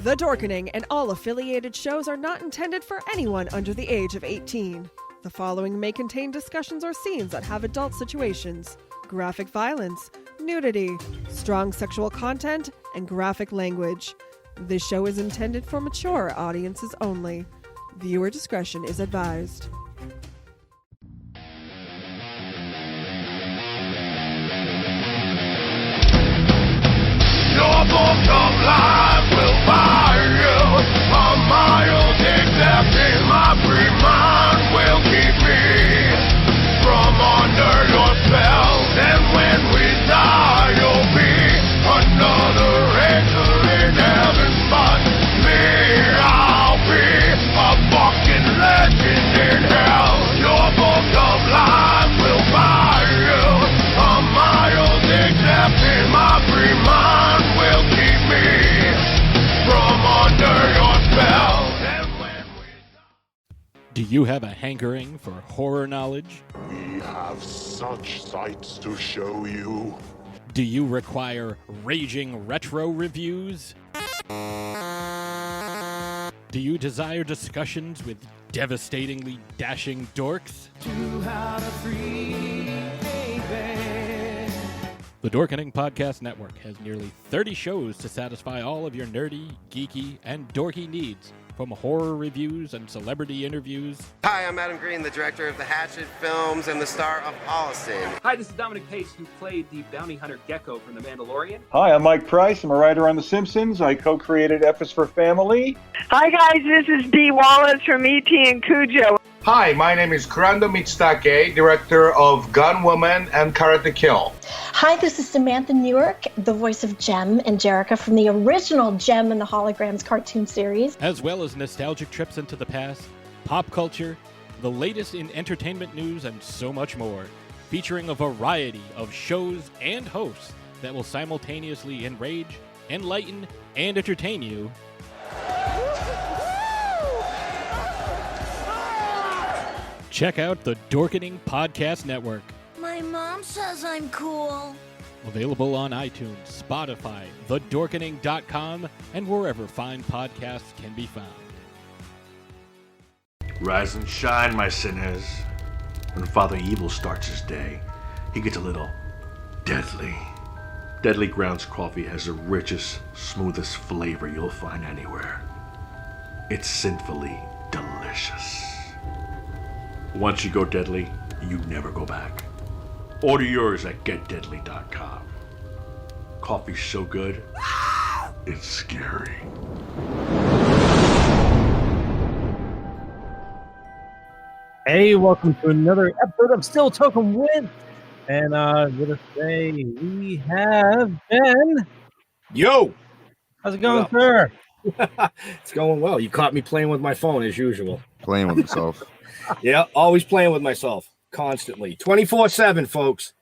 The Dorkening and all affiliated shows are not intended for anyone under the age of 18. The following may contain discussions or scenes that have adult situations, graphic violence, nudity, strong sexual content, and graphic language. This show is intended for mature audiences only. Viewer discretion is advised. Your book of life will buy you a mild except in my free mind will keep me from under your spell. And when we die, you'll be another angel in heaven. But me, I'll be a fucking legend in hell. Your book of life will buy you a mild except in my free mind. Do you have a hankering for horror knowledge? We have such sights to show you. Do you require raging retro reviews? Do you desire discussions with devastatingly dashing dorks? The Dorkening Podcast Network has nearly 30 shows to satisfy all of your nerdy, geeky, and dorky needs, from horror reviews and celebrity interviews. Hi, I'm Adam Green, the director of the Hatchet films and the star of Holliston. Hi, this is Dominic Pace, who played the bounty hunter Gecko from The Mandalorian. Hi, I'm Mike Price. I'm a writer on The Simpsons. I co-created F is for Family. Hi, guys. This is Dee Wallace from E.T. and Cujo. Hi, my name is Kurando Mitsutake, director of Gun Woman and Karate Kill. Hi, this is Samantha Newark, the voice of Jem and Jerrica from the original Jem and the Holograms cartoon series. As well as nostalgic trips into the past, pop culture, the latest in entertainment news, and so much more, featuring a variety of shows and hosts that will simultaneously enrage, enlighten, and entertain you. Check out the Dorkening Podcast Network. My mom says I'm cool. Available on iTunes, Spotify, thedorkening.com, and wherever fine podcasts can be found. Rise and shine, my sinners. When Father Evil starts his day, he gets a little deadly. Deadly Grounds coffee has the richest, smoothest flavor you'll find anywhere. It's sinfully delicious. Once you go deadly, you never go back. Order yours at getdeadly.com. Coffee's so good, it's scary. Hey, welcome to another episode of Still Toking with. And with us today, we have Ben. Yo! How's it going, sir? It's going well. You caught me playing with my phone as usual. Playing with yourself. Yeah, always playing with myself. Constantly. 24/7, folks.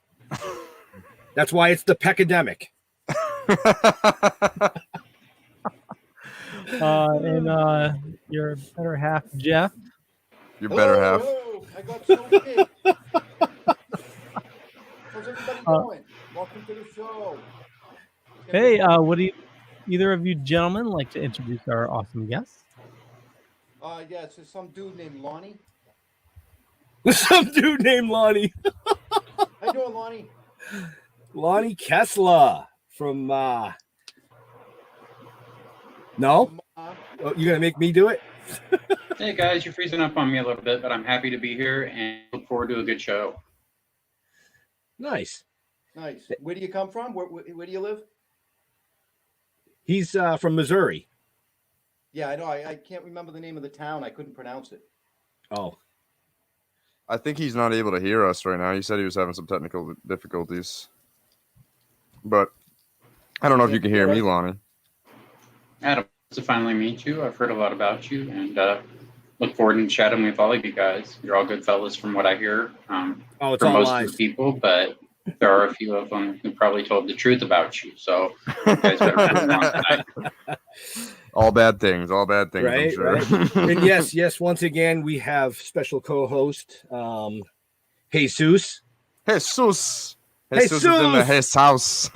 That's why it's the peckademic. And your better half, Jeff. Your better half. I got so big. How's everybody going? Welcome to the show. Hey, would either of you gentlemen like to introduce our awesome guest? Yes, it's some dude named Lonnie. Some dude named Lonnie. How you doing, Lonnie? Lonnie Kessler from No? Oh, you're gonna make me do it? Hey guys, you're freezing up on me a little bit, but I'm happy to be here and look forward to a good show. Nice. Nice. Where do you come from? Where do you live? He's from Missouri. Yeah, I know. I can't remember the name of the town. I couldn't pronounce it. Oh. I think he's not able to hear us right now. He said he was having some technical difficulties. But I don't know if you can hear me, Lonnie. Adam, to finally meet you. I've heard a lot about you and look forward to chatting with all of you guys. You're all good fellas from what I hear. It's for all most lies. of the people, but there are a few of them who probably told the truth about you. So you guys better move on tonight. All bad things, Right, I'm sure. right. And yes, once again, we have special co-host, Jesus. Jesus is in his house.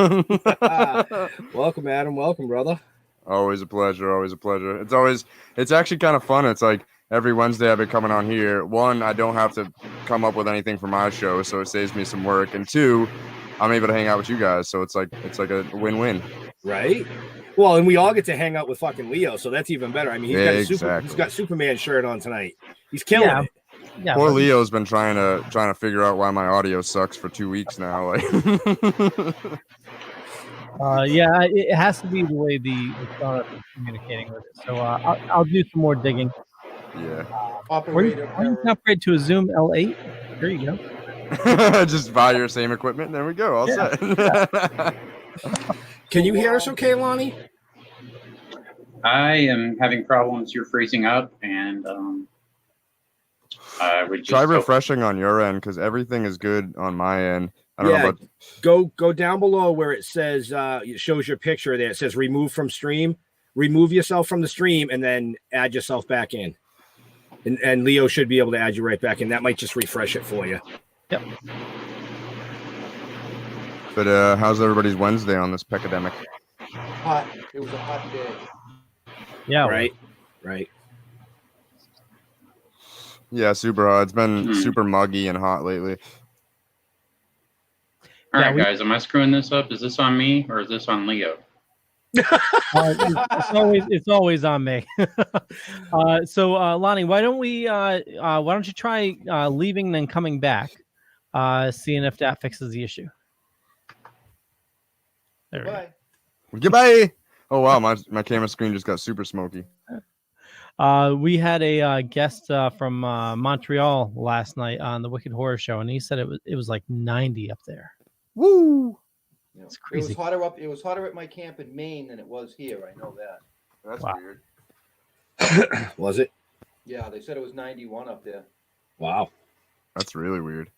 Welcome, Adam. Welcome, brother. Always a pleasure. Always a pleasure. It's actually kind of fun. It's like every Wednesday I've been coming on here. One, I don't have to come up with anything for my show, so it saves me some work. And two, I'm able to hang out with you guys, so it's like a win-win. Right? Well, and we all get to hang out with fucking Leo, so that's even better. I mean, he's got Superman shirt on tonight. He's killing it. Yeah, poor Leo's been trying to figure out why my audio sucks for 2 weeks now. Like, it has to be the way the startup is communicating with it. So I'll do some more digging. Yeah. Operator, you can upgrade to a Zoom L8. There you go. Just buy your same equipment. There we go. All set. Can you hear us okay, Lonnie? I am having problems. You're freezing up, and I would just try refreshing on your end because everything is good on my end. I don't know about... Go down below where it says it shows your picture there. It says remove from stream. Remove yourself from the stream and then add yourself back in. And Leo should be able to add you right back in. That might just refresh it for you. Yep. But how's everybody's Wednesday on this pecademic? Hot. It was a hot day. Yeah. Right. Yeah, super hot. It's been super muggy and hot lately. All right, guys, am I screwing this up? Is this on me or is this on Leo? It's always on me. So Lonnie, why don't you try leaving and then coming back, seeing if that fixes the issue. There Goodbye. Oh wow, my camera screen just got super smoky. We had a guest from Montreal last night on the Wicked Horror Show, and he said it was like 90 up there. Woo! It's crazy. It was hotter at my camp in Maine than it was here. I know that. That's weird. Was it? Yeah, they said it was 91 up there. Wow. That's really weird.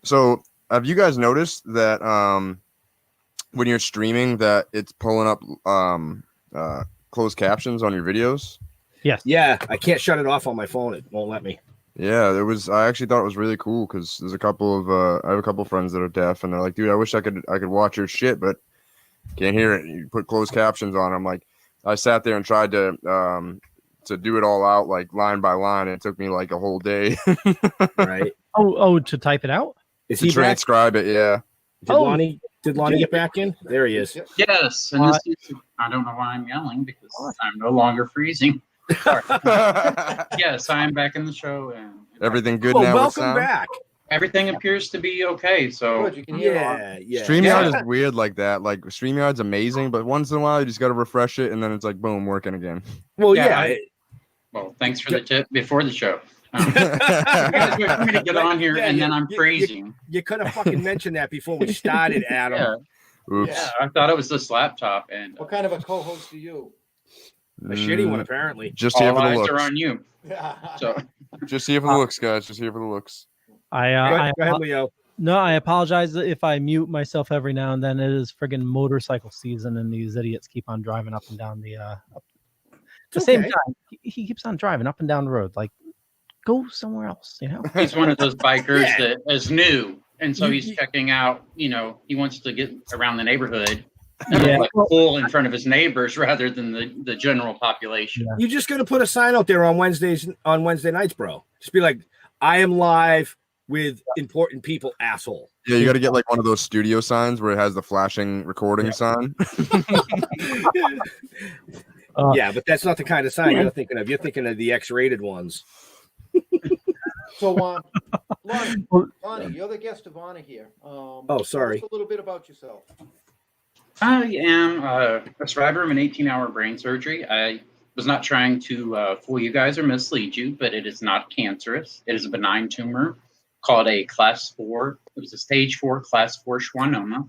So, have you guys noticed that when you're streaming that it's pulling up closed captions on your videos? Yes. Yeah, I can't shut it off on my phone. It won't let me. Yeah, I actually thought it was really cool because there's a couple of I have a couple of friends that are deaf, and they're like, dude, I wish I could watch your shit, but can't hear it. You put closed captions on. I'm like, I sat there and tried to do it all out like line by line. And it took me like a whole day. Right. Oh, to type it out? Is he transcribe it? Yeah. Did Lonnie get back in? There he is. Yes, and I don't know why I'm yelling because I'm no longer freezing. Yes, I am back in the show, and everything good now. Welcome back. Everything appears to be okay. So good, you can hear StreamYard is weird like that. Like StreamYard's amazing, but once in a while you just got to refresh it, and then it's like boom, working again. Well, well, thanks for the tip before the show. You guys wait for me to get on here, and then I'm freezing. You could have fucking mentioned that before we started, Adam. Yeah. Oops. Yeah, I thought it was this laptop. And what kind of a co-host are you? A shitty one, apparently. Just here for the eyes looks. are on you. So just here for the looks, guys. Just here for the looks. Go ahead, Leo. No, I apologize if I mute myself every now and then. It is friggin' motorcycle season, and these idiots keep on driving up and down the same time. He keeps on driving up and down the road. Like, go somewhere else, you know? he's one of those bikers that is new, and so he's checking out. You know, he wants to get around the neighborhood. Like pull in front of his neighbors rather than the general population. You just got to put a sign out there on Wednesday nights, bro. Just be like, I am live with important people, asshole. Yeah, you got to get like one of those studio signs where it has the flashing recording sign. Yeah, but that's not the kind of sign you're thinking of. You're thinking of the X-rated ones. So, Lonnie, you're the guest of honor here. Sorry. Tell us a little bit about yourself. I am a survivor of an 18-hour brain surgery. I was not trying to fool you guys or mislead you, but it is not cancerous. It is a benign tumor called a class 4. It was a stage 4 class 4 schwannoma,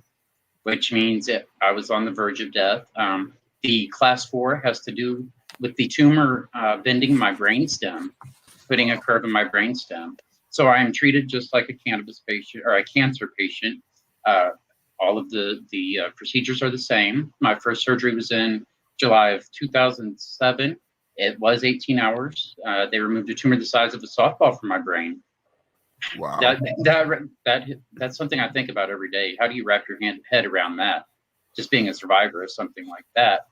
which means I was on the verge of death. The class 4 has to do with the tumor bending my brainstem, putting a curve in my brainstem. So I am treated just like a cannabis patient or a cancer patient. All of the procedures are the same. My first surgery was in July of 2007. It was 18 hours. They removed a tumor the size of a softball from my brain. Wow. That's something I think about every day. How do you wrap your head around that? just being a survivor of something like that.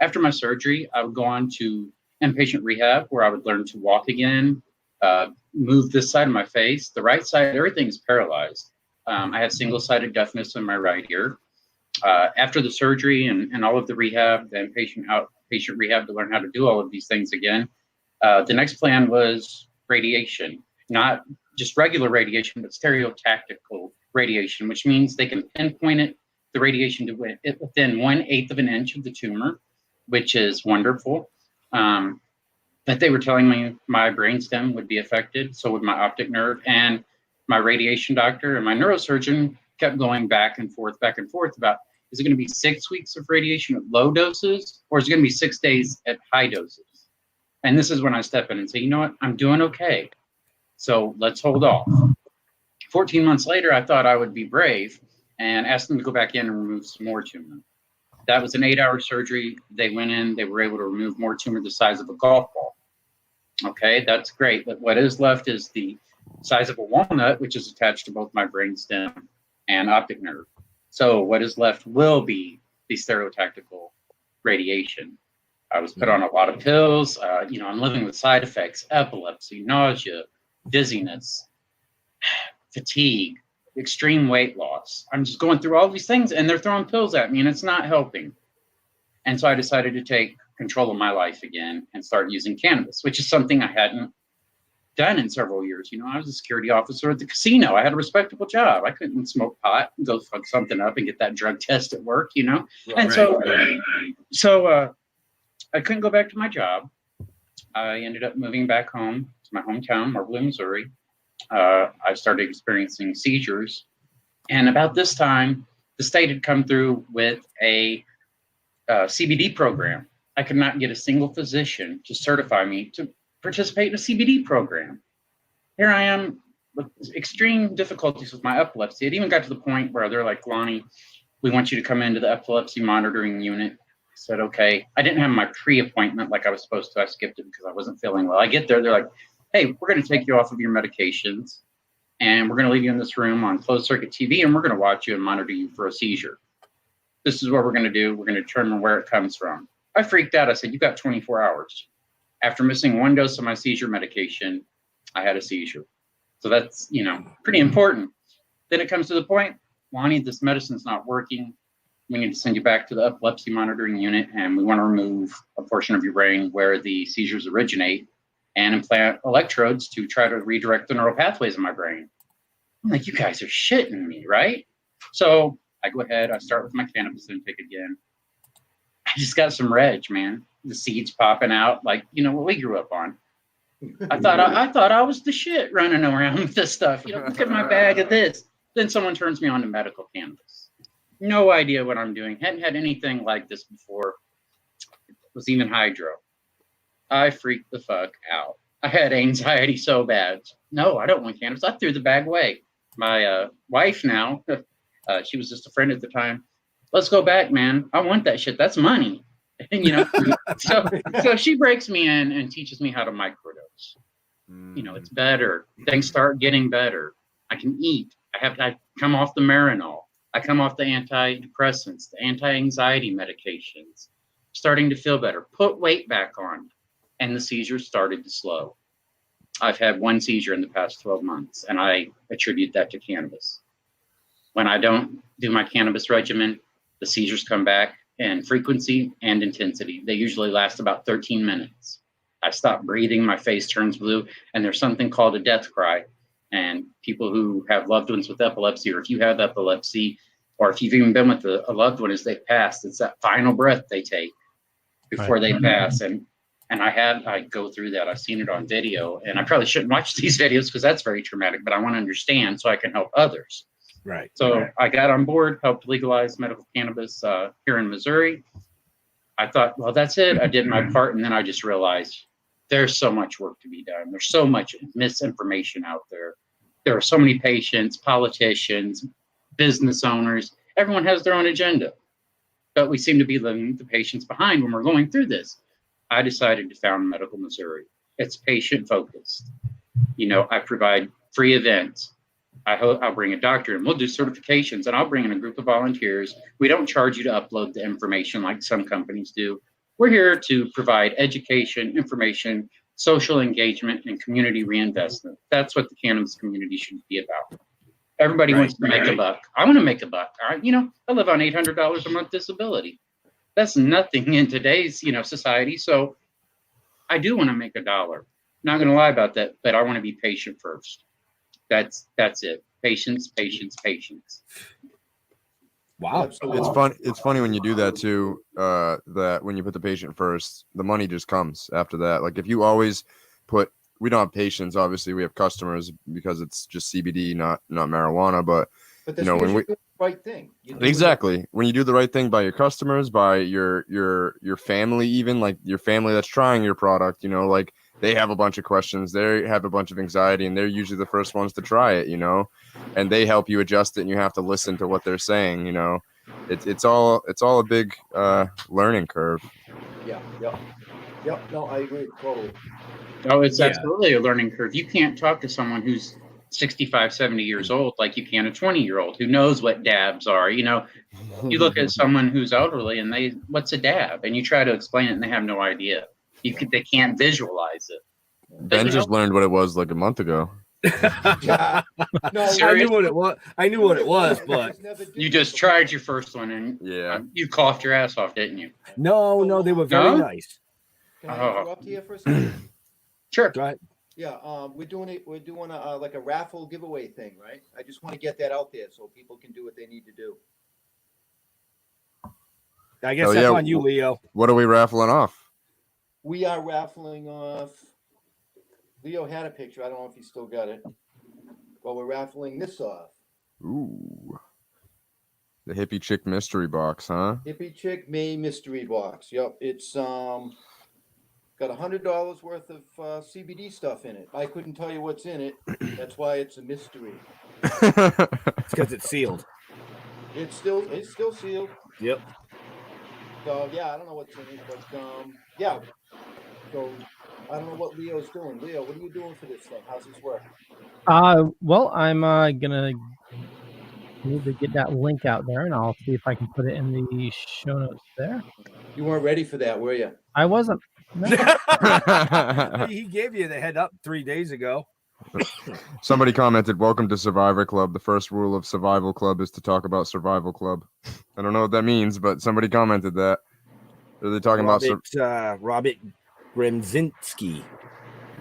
After my surgery, I would go on to inpatient rehab where I would learn to walk again, move this side of my face. The right side, everything's paralyzed. I had single-sided deafness in my right ear. After the surgery and all of the rehab, the outpatient rehab to learn how to do all of these things again, the next plan was radiation, not just regular radiation, but stereotactical radiation, which means they can pinpoint the radiation to within 1/8 of an inch of the tumor, which is wonderful. But they were telling me my brainstem would be affected, so would my optic nerve, and my radiation doctor and my neurosurgeon kept going back and forth about, is it going to be 6 weeks of radiation at low doses, or is it going to be 6 days at high doses? And this is when I step in and say, you know what, I'm doing okay, so let's hold off. 14 months later, I thought I would be brave and asked them to go back in and remove some more tumor. That was an 8-hour surgery. They went in, they were able to remove more tumor the size of a golf ball. Okay, that's great, but what is left is the size of a walnut, which is attached to both my brainstem and optic nerve. So what is left will be the stereotactical radiation. I was put on a lot of pills. I'm living with side effects, epilepsy, nausea, dizziness, fatigue, extreme weight loss. I'm just going through all these things and they're throwing pills at me and it's not helping. And so I decided to take control of my life again and start using cannabis, which is something I hadn't done in several years. I was a security officer at the casino. I had a respectable job. I couldn't smoke pot and go fuck something up and get that drug test at work, And so I couldn't go back to my job. I ended up moving back home to my hometown, Marble, Missouri. I started experiencing seizures. And about this time, the state had come through with a CBD program. I could not get a single physician to certify me to participate in a CBD program. Here I am with extreme difficulties with my epilepsy. It even got to the point where they're like, Lonnie, we want you to come into the epilepsy monitoring unit. I said, okay. I didn't have my pre-appointment like I was supposed to. I skipped it because I wasn't feeling well. I get there, they're like, hey, we're going to take you off of your medications and we're going to leave you in this room on closed circuit TV and we're going to watch you and monitor you for a seizure. This is what we're going to do. We're going to determine where it comes from. I freaked out. I said, you got 24 hours. After missing one dose of my seizure medication, I had a seizure. So that's, pretty important. Then it comes to the point, Lonnie, this medicine's not working. We need to send you back to the epilepsy monitoring unit and we want to remove a portion of your brain where the seizures originate and implant electrodes to try to redirect the neural pathways in my brain. I'm like, you guys are shitting me, right? So I go ahead, I start with my cannabis intake again. I just got some reg, man. The seeds popping out, like, what we grew up on. I thought I was the shit running around with this stuff. Look at my bag of this. Then someone turns me on to medical cannabis. No idea what I'm doing. Hadn't had anything like this before. It was even hydro. I freaked the fuck out. I had anxiety so bad. No, I don't want cannabis. I threw the bag away. My wife now, she was just a friend at the time. Let's go back, man. I want that shit. That's money. So she breaks me in and teaches me how to microdose. It's better. Things start getting better. I can eat. I come off the Marinol. I come off the antidepressants, the anti-anxiety medications. Starting to feel better. Put weight back on. And the seizures started to slow. I've had one seizure in the past 12 months, and I attribute that to cannabis. When I don't do my cannabis regimen, the seizures come back in frequency and intensity. They usually last about 13 minutes. I stop breathing, my face turns blue, and there's something called a death cry. And people who have loved ones with epilepsy, or if you have epilepsy, or if you've even been with a loved one as they pass, it's that final breath they take before they pass. And I go through that. I've seen it on video, and I probably shouldn't watch these videos because that's very traumatic, but I want to understand so I can help others. Right. So I got on board, helped legalize medical cannabis here in Missouri. I thought, well, that's it. I did my part, and then I just realized there's so much work to be done. There's so much misinformation out there. There are so many patients, politicians, business owners. Everyone has their own agenda, but we seem to be leaving the patients behind when we're going through this. I decided to found Medical Missouri. It's patient focused. I provide free events. I'll bring a doctor and we'll do certifications, and I'll bring in a group of volunteers. We don't charge you to upload the information like some companies do. We're here to provide education, information, social engagement, and community reinvestment. That's what the cannabis community should be about. Everybody wants to make a buck. I want to make a buck. I live on $800 a month disability. That's nothing in today's, society. So I do want to make $1. Not going to lie about that, but I want to be patient first. That's it. Patience, patience, patience. Wow. It's fun. It's funny when you do that too. That when you put the patient first, the money just comes after that. Like if you always we don't have patients. Obviously, we have customers because it's just CBD, not marijuana. But that's when we do the right thing. Exactly. When you do the right thing by your customers, by your family, even like your family that's trying your product, like they have a bunch of questions, they have a bunch of anxiety, and they're usually the first ones to try it, and they help you adjust it, and you have to listen to what they're saying, It's all a big learning curve. Yep. No, I agree totally. No, it's absolutely a learning curve. You can't talk to someone who's 65, 70 years old like you can a 20-year-old who knows what dabs are. You look at someone who's elderly and what's a dab? And you try to explain it and they have no idea. They can't visualize it. Ben just learned what it was like a month ago. No, I knew what it was, but you just tried your first one and you coughed your ass off, didn't you? No, they were very nice. Can I interrupt here for a second? Sure. Go ahead. Yeah, we're doing a like a raffle giveaway thing, right? I just want to get that out there so people can do what they need to do. I guess that's on you, Leo. What are we raffling off? We are raffling off. Leo had a picture. I don't know if he still got it. Well, we're raffling this off. Ooh. The hippie chick mystery box, huh? Hippie chick May mystery box. Yep. It's got $100 worth of CBD stuff in it. I couldn't tell you what's in it. That's why it's a mystery. It's because it's sealed. It's still sealed. Yep. So yeah, I don't know what's in it, but yeah. So I don't know what Leo's doing. Leo, what are you doing for this thing? How's this work? Well, I'm gonna need to get that link out there, and I'll see if I can put it in the show notes there. You weren't ready for that, were you? I wasn't. No. He gave you the head up 3 days ago. Somebody commented, "Welcome to Survivor Club. The first rule of Survival Club is to talk about Survival Club." I don't know what that means, but somebody commented that. Are they talking about Robert Gremzinski?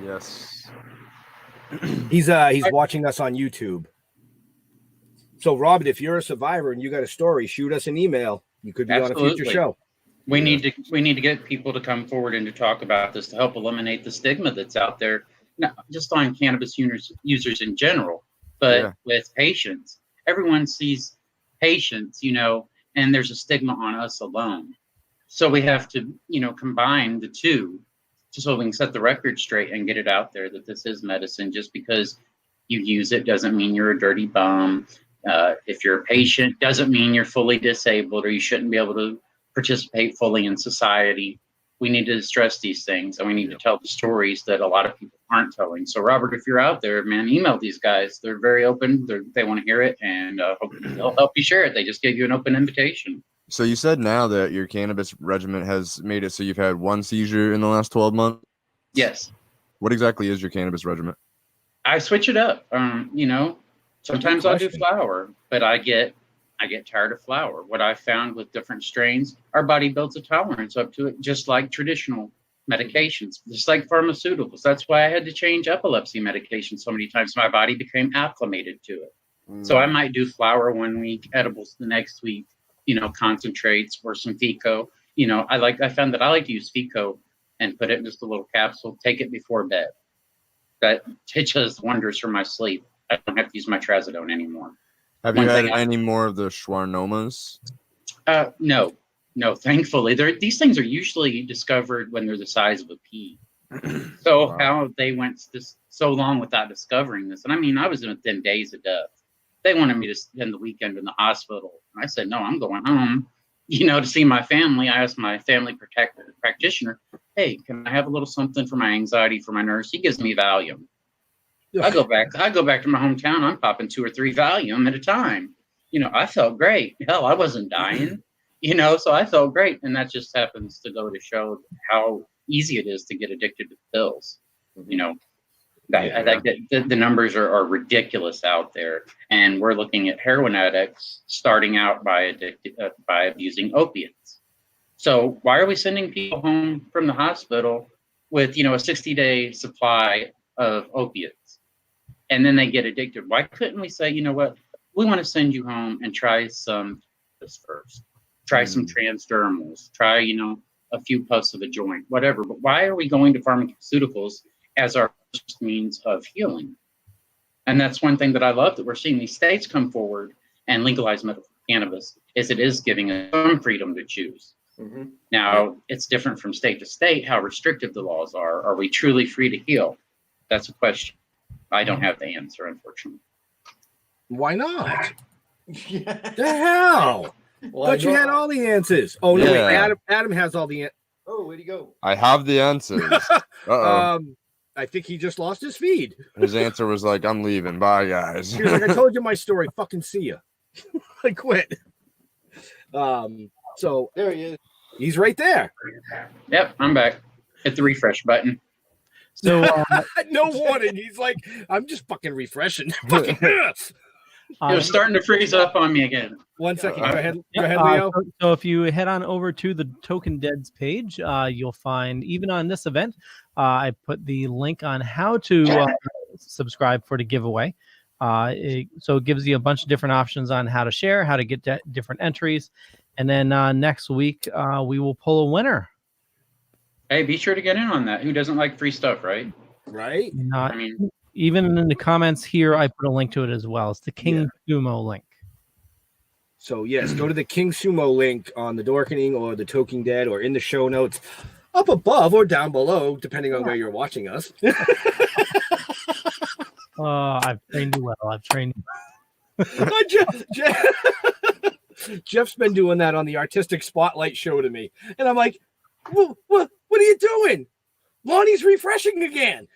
Yes. He's watching us on YouTube. So, Robert, if you're a survivor and you got a story, shoot us an email. You could be on a future show. We need to get people to come forward and to talk about this to help eliminate the stigma that's out there, not just on cannabis users in general, but with patients. Everyone sees patients, and there's a stigma on us alone. So we have to, combine the two so we can set the record straight and get it out there that this is medicine. Just because you use it doesn't mean you're a dirty bum. If you're a patient, doesn't mean you're fully disabled or you shouldn't be able to participate fully in society. We need to stress these things, and we need to tell the stories that a lot of people aren't telling. So, Robert, if you're out there, man, email these guys. They're very open. They want to hear it, and they'll help you share it. They just gave you an open invitation. So you said now that your cannabis regimen has made it so you've had one seizure in the last 12 months? Yes. What exactly is your cannabis regimen? I switch it up. Sometimes I'll do flower, but I get tired of flower. What I found with different strains, our body builds a tolerance up to it, just like traditional medications, just like pharmaceuticals. That's why I had to change epilepsy medication so many times. My body became acclimated to it. So I might do flower 1 week, edibles the next week, concentrates or some FICO. I found that I like to use FICO and put it in just a little capsule, take it before bed. It does wonders for my sleep. I don't have to use my trazodone anymore. Have you had any more of the schwannomas? No, thankfully. These things are usually discovered when they're the size of a pea. So wow. How they went so long without discovering this. And I was within days of death. They wanted me to spend the weekend in the hospital. And I said, no, I'm going home, to see my family. I asked my family practitioner, hey, can I have a little something for my anxiety, for my nerves? He gives me Valium. I go back to my hometown. I'm popping 2 or 3 Valium at a time. I felt great. Hell, I wasn't dying. So I felt great, and that just happens to go to show how easy it is to get addicted to pills. I think that the numbers are ridiculous out there, and we're looking at heroin addicts starting out by abusing opiates. So why are we sending people home from the hospital with a 60-day supply of opiates, and then they get addicted? Why couldn't we say, you know what, we want to send you home and try some first, try some transdermals, try a few puffs of a joint, whatever. But why are we going to pharmaceuticals as our first means of healing? And that's one thing that I love that we're seeing these states come forward and legalize medical cannabis, is it is giving us some freedom to choose. Now, it's different from state to state how restrictive the laws are. Are we truly free to heal? That's a question. I don't have the answer, unfortunately. Why not? The hell? But you had all the answers. Oh, no, Yeah. wait, Adam has all the answers. Oh, where'd he go? I have the answers. Uh-oh. I think he just lost his feed. His answer was like, I'm leaving. Bye, guys. He was like, I told you my story. Fucking see ya. I quit. So there he is. He's right there. Yep, I'm back. Hit the refresh button. So no warning. He's like, I'm just fucking refreshing. Fucking yes. You're starting to freeze up on me again. 1 second. Go ahead, Leo. So if you head on over to the Token Deads page, you'll find, even on this event, I put the link on how to subscribe for the giveaway. So it gives you a bunch of different options on how to share, how to get different entries. And then next week, we will pull a winner. Hey, be sure to get in on that. Who doesn't like free stuff, right? Right. Even in the comments here, I put a link to it as well. It's the King Sumo link. So yes, go to the King Sumo link on the Dorkening or the Toking Dead or in the show notes up above or down below, depending on where you're watching us. I've trained you well. I've trained you. Jeff's been doing that on the Artistic Spotlight show to me. And I'm like, what are you doing? Lonnie's refreshing again.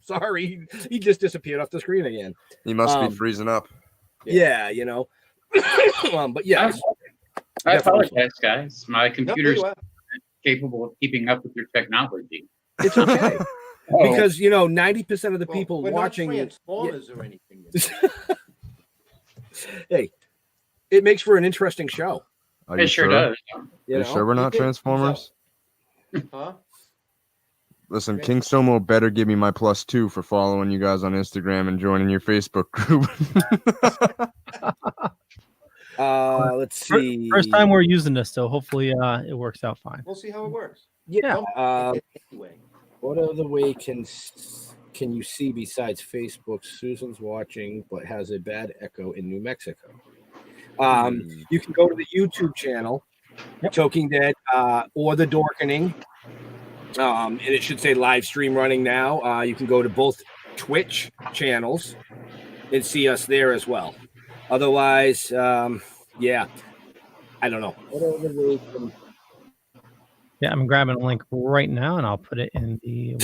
Sorry, he just disappeared off the screen again. He must be freezing up. Yeah, but yeah. I apologize, guys. My computer's not capable of keeping up with your technology. It's okay. Because 90% of the people we're watching not it. Transformers or anything. Hey, it makes for an interesting show. Are you sure does. You sure we're not Transformers? Huh? Listen, King Somo better give me my +2 for following you guys on Instagram and joining your Facebook group. Let's see. First time we're using this, so hopefully it works out fine. We'll see how it works. Yeah. Anyway. What other way can you see besides Facebook? Susan's watching, but has a bad echo in New Mexico. You can go to the YouTube channel, Toking Dead, or the Dorkening. And it should say live stream running now. You can go to both Twitch channels and see us there as well. Otherwise, I don't know. What other way can... Yeah, I'm grabbing a link right now, and I'll put it in the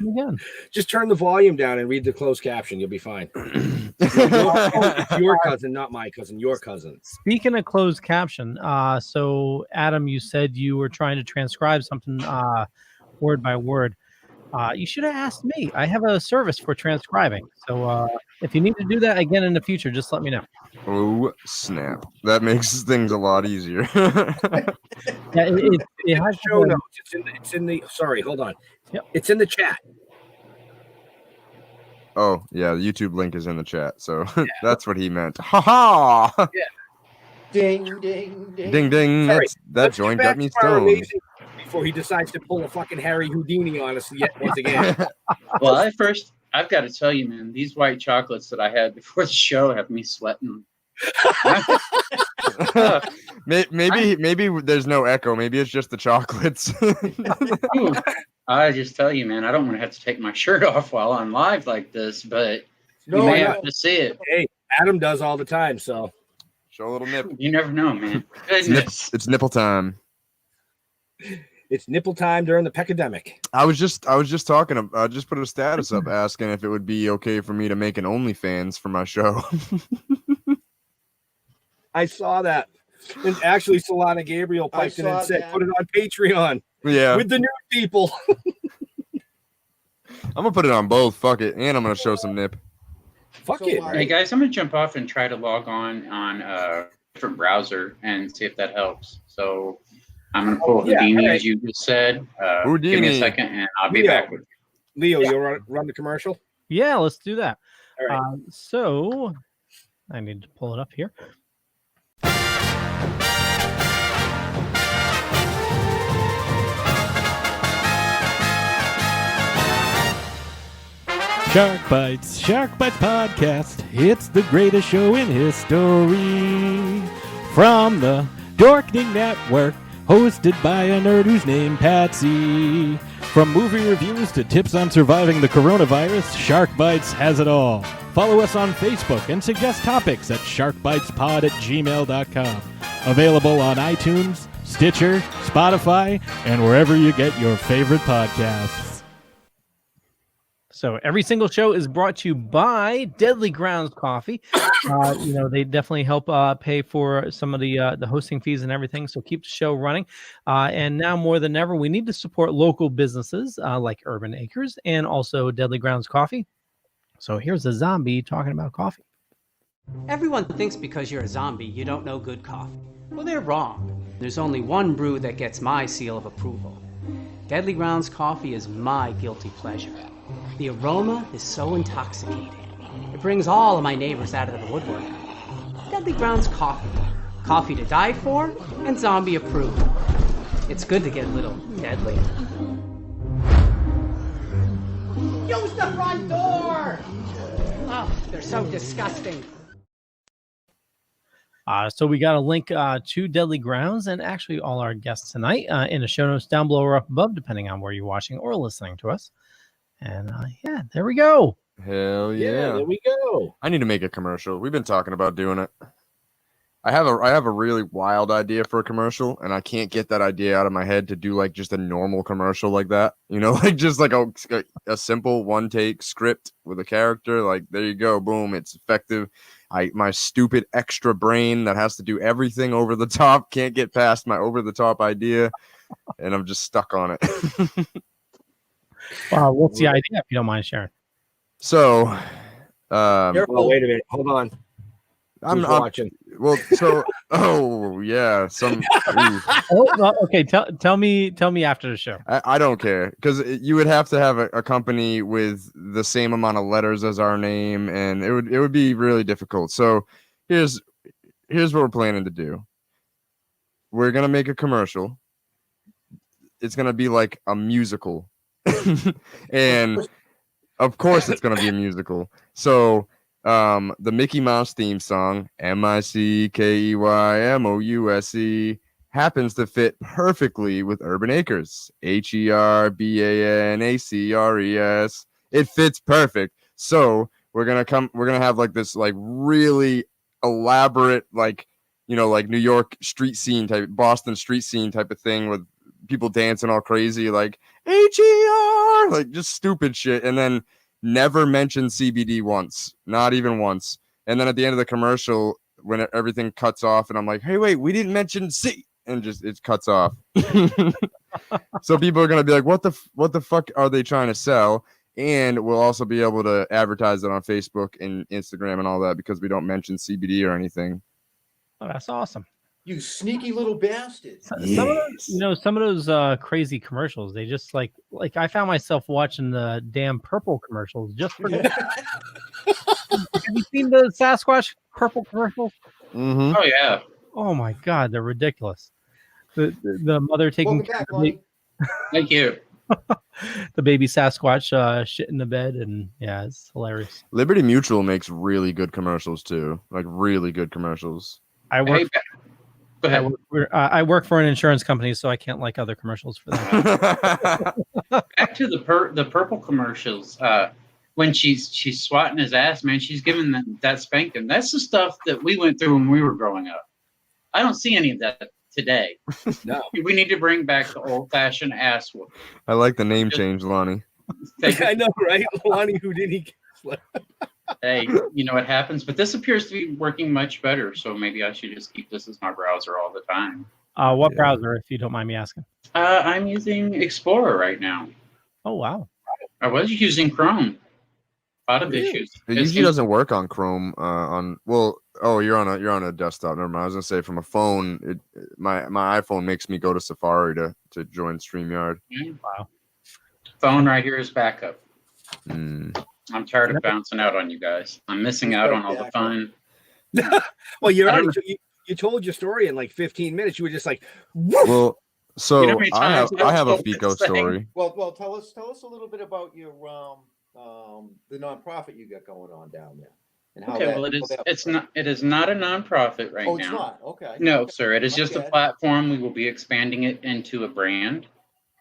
again. Just turn the volume down and read the closed caption. You'll be fine. It's your cousin, not my cousin. Your cousin. Speaking of closed caption, so Adam, you said you were trying to transcribe something word by word. You should have asked me. I have a service for transcribing. So if you need to do that again in the future, just let me know. Oh, snap. That makes things a lot easier. Yeah, it has show notes. It's in the sorry, hold on. Yep. It's in the chat. Oh, yeah, the YouTube link is in the chat. So that's what he meant. Ha ha! Yeah. Ding, ding, ding. Ding, ding. That joint got me stoned. Before he decides to pull a fucking Harry Houdini on us yet once again. Well, I've got to tell you, man, these white chocolates that I had before the show have me sweating. Maybe there's no echo. Maybe it's just the chocolates. I just tell you, man, I don't want to have to take my shirt off while I'm live like this, but you may have to see it. Hey, Adam does all the time, so show a little nip. You never know, man. Goodness. It's nipple time. It's nipple time during the pecademic. I was just talking. I just put a status up asking if it would be okay for me to make an OnlyFans for my show. I saw that. And actually, Solana Gabriel piped in and said, "Put it on Patreon." Yeah, with the new people. I'm gonna put it on both. Fuck it, and I'm gonna show some nip. Fuck it. Hey guys, I'm gonna jump off and try to log on a different browser and see if that helps. So I'm gonna pull Houdini as you just said. Give me a second, and I'll be back with you. Leo, you'll run the commercial. Yeah, let's do that. All right. So I need to pull it up here. Shark Bites Podcast. It's the greatest show in history. From the Dorkening Network, hosted by a nerd who's named Patsy. From movie reviews to tips on surviving the coronavirus, Shark Bites has it all. Follow us on Facebook and suggest topics at sharkbitespod@gmail.com. Available on iTunes, Stitcher, Spotify, and wherever you get your favorite podcasts. So every single show is brought to you by Deadly Grounds Coffee. They definitely help pay for some of the hosting fees and everything. So keep the show running. And now more than ever, we need to support local businesses like Urban Acres and also Deadly Grounds Coffee. So here's a zombie talking about coffee. Everyone thinks because you're a zombie, you don't know good coffee. Well, they're wrong. There's only one brew that gets my seal of approval. Deadly Grounds Coffee is my guilty pleasure. The aroma is so intoxicating. It brings all of my neighbors out of the woodwork. Deadly Grounds Coffee. Coffee to die for and zombie approved. It's good to get a little deadly. Use the front door! Oh, they're so disgusting. So we got a link to Deadly Grounds and actually all our guests tonight in the show notes down below or up above, depending on where you're watching or listening to us. And there we go. Hell yeah. There we go. I need to make a commercial. We've been talking about doing it. I have a really wild idea for a commercial, and I can't get that idea out of my head to do like just a normal commercial like that. Like just like a simple one take script with a character. Like there you go, boom, it's effective. My stupid extra brain that has to do everything over the top can't get past my over the top idea, and I'm just stuck on it. Wow, what's the idea if you don't mind sharing? So, wait a minute, hold on. I'm watching. Well, so yeah, okay. Tell me after the show. I don't care because you would have to have a company with the same amount of letters as our name, and it would be really difficult. So here's what we're planning to do. We're gonna make a commercial. It's gonna be like a musical, and of course it's gonna be a musical. So. The Mickey Mouse theme song, MICKEYMOUSE, happens to fit perfectly with Urban Acres, HERBANACRES. It fits perfect. So we're gonna have like this like really elaborate like New York street scene type, Boston street scene type of thing with people dancing all crazy like HER, like just stupid shit, and then never mention CBD once, not even once. And then at the end of the commercial, when everything cuts off, and I'm like, "Hey, wait, we didn't mention C," and just it cuts off. So people are gonna be like, "What the fuck are they trying to sell?" And we'll also be able to advertise it on Facebook and Instagram and all that because we don't mention CBD or anything. Oh, that's awesome. You sneaky little bastard. Some of those crazy commercials, they just like I found myself watching the damn purple commercials just for Have you seen the Sasquatch purple commercials? Mm-hmm. Oh yeah. Oh my god, they're ridiculous. The mother taking care of Thank you. the baby Sasquatch shit in the bed, and yeah, it's hilarious. Liberty Mutual makes really good commercials too, like really good commercials. I work. Go ahead. I work for an insurance company, so I can't like other commercials for that. Back to the purple commercials. When she's swatting his ass, man, she's giving that spanking. That's the stuff that we went through when we were growing up. I don't see any of that today. No. We need to bring back the old-fashioned ass whooping. I like the name change, Lonnie. I know, right? Lonnie Houdini. Hey, you know what happens, but this appears to be working much better, so maybe I should just keep this as my browser all the time. What browser, if you don't mind me asking? I'm using Explorer right now. Oh, wow. I was using Chrome. A lot of issues. It usually doesn't work on Chrome. You're on a desktop. Never mind. I was gonna say from a phone. My iPhone makes me go to Safari to join StreamYard. Wow. Phone right here is backup. Mm. I'm tired of bouncing out on you guys. I'm missing out on all the fun. Well, you told your story in like 15 minutes. You were just like, woof! Well, so You know how many I have times a I've FICO told this thing? story. Well, tell us a little bit about your the nonprofit you got going on down there. And how Okay, well, it is not a nonprofit right now. Oh, it's not. Okay. No, Okay. sir. It is just a platform. We will be expanding it into a brand.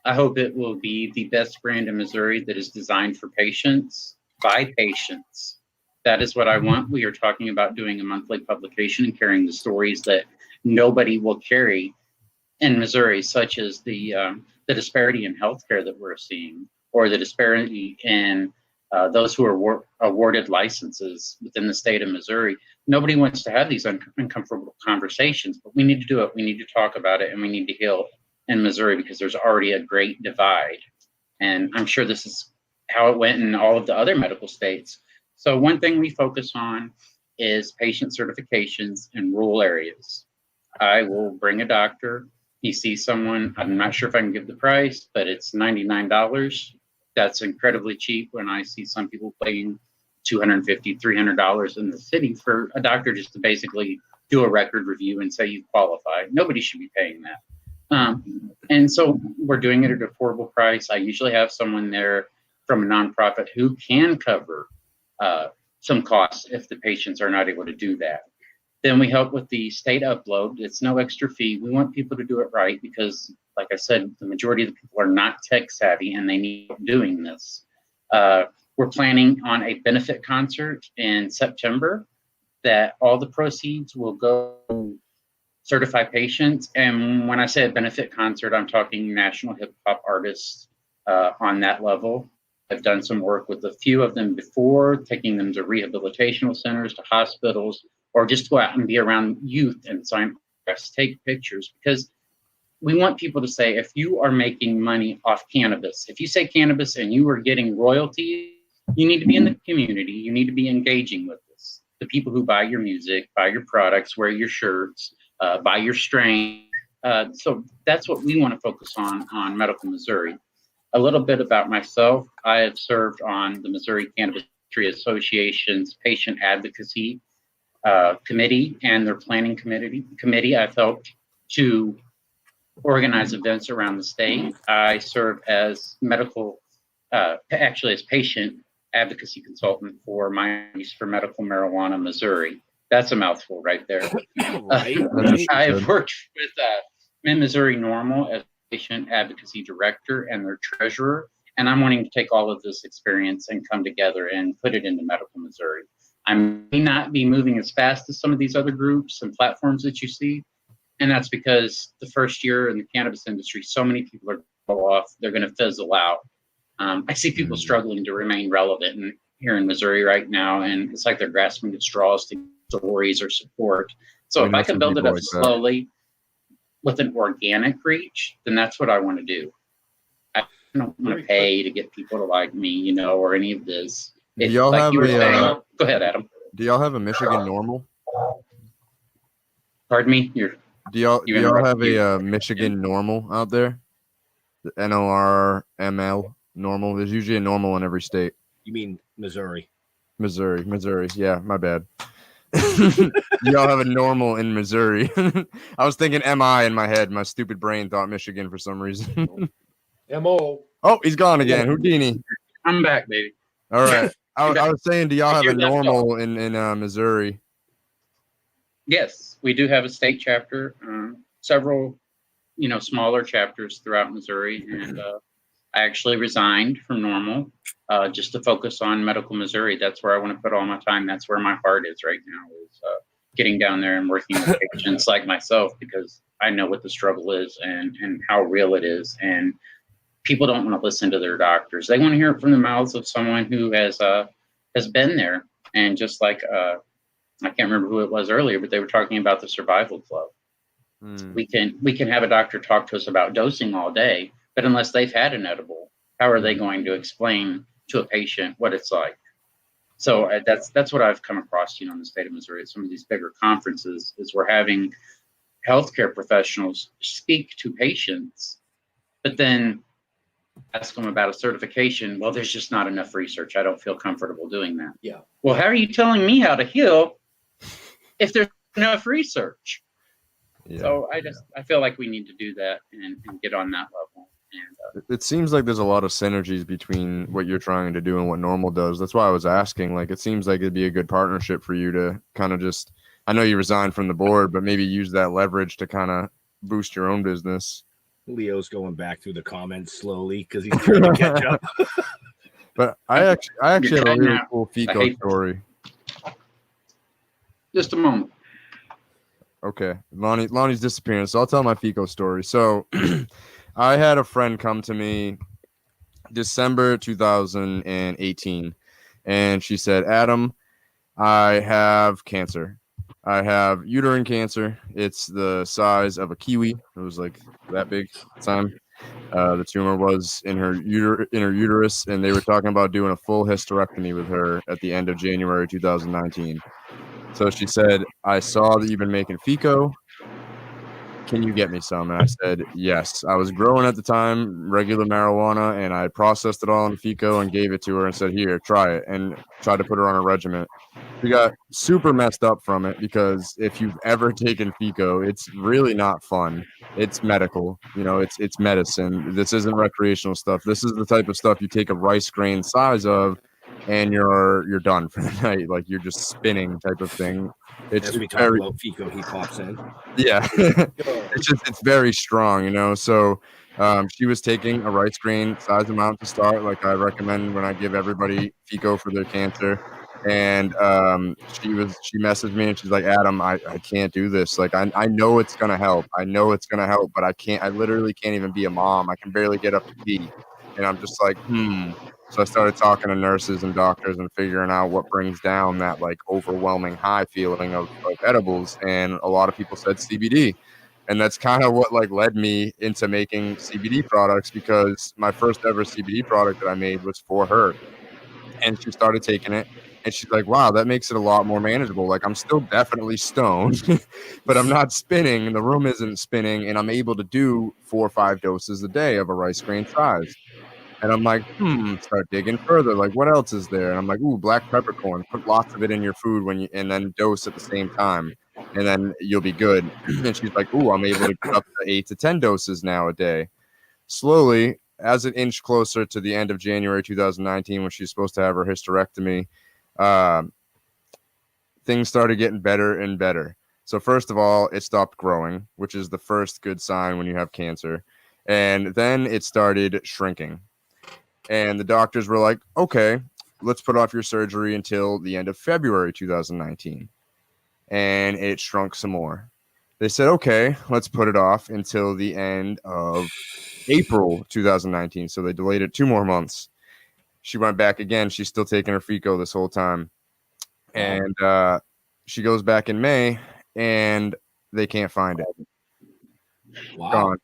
I hope it will be the best brand in Missouri that is designed for patients by patients. That is what I want. We are talking about doing a monthly publication and carrying the stories that nobody will carry in Missouri, such as the disparity in healthcare that we're seeing, or the disparity in those who are awarded licenses within the state of Missouri. Nobody wants to have these uncomfortable conversations, but we need to do it. We need to talk about it, and we need to heal in Missouri because there's already a great divide. And I'm sure this is how it went in all of the other medical states. So one thing we focus on is patient certifications in rural areas. I will bring a doctor. He sees someone. I'm not sure if I can give the price, but it's $99. That's incredibly cheap when I see some people paying $250, $300 in the city for a doctor just to basically do a record review and say you qualify. Nobody should be paying that. And so we're doing it at an affordable price. I usually have someone there from a nonprofit who can cover some costs if the patients are not able to do that. Then we help with the state upload. It's no extra fee. We want people to do it right because, like I said, the majority of the people are not tech savvy and they need help doing this. We're planning on a benefit concert in September that all the proceeds will go to certify patients. And when I say a benefit concert, I'm talking national hip hop artists on that level. I've done some work with a few of them before, taking them to rehabilitational centers, to hospitals, or just go out and be around youth and sign autographs, take pictures, because we want people to say, if you are making money off cannabis, if you say cannabis and you are getting royalties, you need to be in the community. You need to be engaging with this. The people who buy your music, buy your products, wear your shirts, buy your strain. So that's what we want to focus on Medical Missouri. A little bit about myself. I have served on the Missouri Cannabis Industry Association's patient advocacy committee and their planning committee. I've helped to organize events around the state. I serve as as patient advocacy consultant for Minds for Medical Marijuana Missouri. That's a mouthful right there. Right. I have worked with Missouri Normal as patient advocacy director and their treasurer, and I'm wanting to take all of this experience and come together and put it into Medical Missouri. I may not be moving as fast as some of these other groups and platforms that you see, and that's because the first year in the cannabis industry, so many people are going to go off, they're going to fizzle out. I see people struggling to remain relevant here in Missouri right now, and it's like they're grasping at straws to get stories or support. So if I can build it up slowly with an organic reach, then that's what I want to do. I don't want to pay to get people to like me, or any of this. Do y'all have go ahead, Adam. Do y'all have a Michigan Normal? Pardon me? Do y'all have a Michigan Normal out there? The NORML Normal. There's usually a normal in every state. You mean Missouri? Missouri. Yeah, my bad. Y'all have a normal in Missouri. I was thinking MI in my head. My stupid brain thought Michigan for some reason. MO. Oh, he's gone again. Houdini. I'm back, baby. All right. I was saying, do y'all have a normal in Missouri? Yes, we do have a state chapter, several, smaller chapters throughout Missouri, and I actually resigned from Normal just to focus on Medical Missouri. That's where I want to put all my time. That's where my heart is right now, is getting down there and working with patients like myself, because I know what the struggle is and how real it is. And people don't want to listen to their doctors. They want to hear it from the mouths of someone who has been there. And just like I can't remember who it was earlier, but they were talking about the survival club. We can have a doctor talk to us about dosing all day, but unless they've had an edible, how are they going to explain to a patient what it's like? So that's what I've come across, in the state of Missouri at some of these bigger conferences, is we're having healthcare professionals speak to patients, but then ask them about a certification. Well, there's just not enough research. I don't feel comfortable doing that. Yeah. Well, how are you telling me how to heal if there's enough research? Yeah. So I feel like we need to do that and get on that level. And it seems like there's a lot of synergies between what you're trying to do and what Normal does. That's why I was asking. Like, it seems like it'd be a good partnership for you to kind of just, I know you resigned from the board, but maybe use that leverage to kind of boost your own business. Leo's going back through the comments slowly because he's trying to catch up. But I actually have a really cool FICO story. Just a moment. Okay, Lonnie's disappearing, so I'll tell my FICO story. So I had a friend come to me December 2018, and she said, Adam, I have cancer. I have uterine cancer. It's the size of a kiwi. It was like that big at the time. The tumor was in her uterus, and they were talking about doing a full hysterectomy with her at the end of January 2019. So she said, I saw that you've been making FICO. Can you get me some? And I said, yes. I was growing at the time regular marijuana, and I processed it all in FICO and gave it to her and said, here, try it, and tried to put her on a regimen. She got super messed up from it because if you've ever taken FICO, it's really not fun. It's medical, it's medicine. This isn't recreational stuff. This is the type of stuff you take a rice grain size of, and you're done for the night. Like, you're just spinning type of thing. As we talk about FICO, he pops in. Yeah, it's very strong, So she was taking a rice grain size amount to start, like I recommend when I give everybody FICO for their cancer. And she messaged me and she's like, Adam, I can't do this. Like, I know it's gonna help. I know it's gonna help, but I literally can't even be a mom. I can barely get up to pee. And I'm just like, So I started talking to nurses and doctors and figuring out what brings down that like overwhelming high feeling of edibles. And a lot of people said CBD. And that's kind of what like led me into making CBD products, because my first ever CBD product that I made was for her. And she started taking it. And she's like, wow, that makes it a lot more manageable. Like, I'm still definitely stoned, but I'm not spinning, and the room isn't spinning, and I'm able to do 4 or 5 doses a day of a rice grain size. And I'm like, start digging further. Like, what else is there? And I'm like, ooh, black peppercorn. Put lots of it in your food and then dose at the same time, and then you'll be good. And she's like, ooh, I'm able to get up to 8 to 10 doses now a day. Slowly, as it inched closer to the end of January 2019, when she's supposed to have her hysterectomy, things started getting better and better. So first of all, it stopped growing, which is the first good sign when you have cancer. And then it started shrinking. And the doctors were like, okay, let's put off your surgery until the end of February 2019. And it shrunk some more. They said, okay, let's put it off until the end of April 2019. So they delayed it 2 more months. She went back again. She's still taking her FICO this whole time. And she goes back in May, and they can't find it. Wow.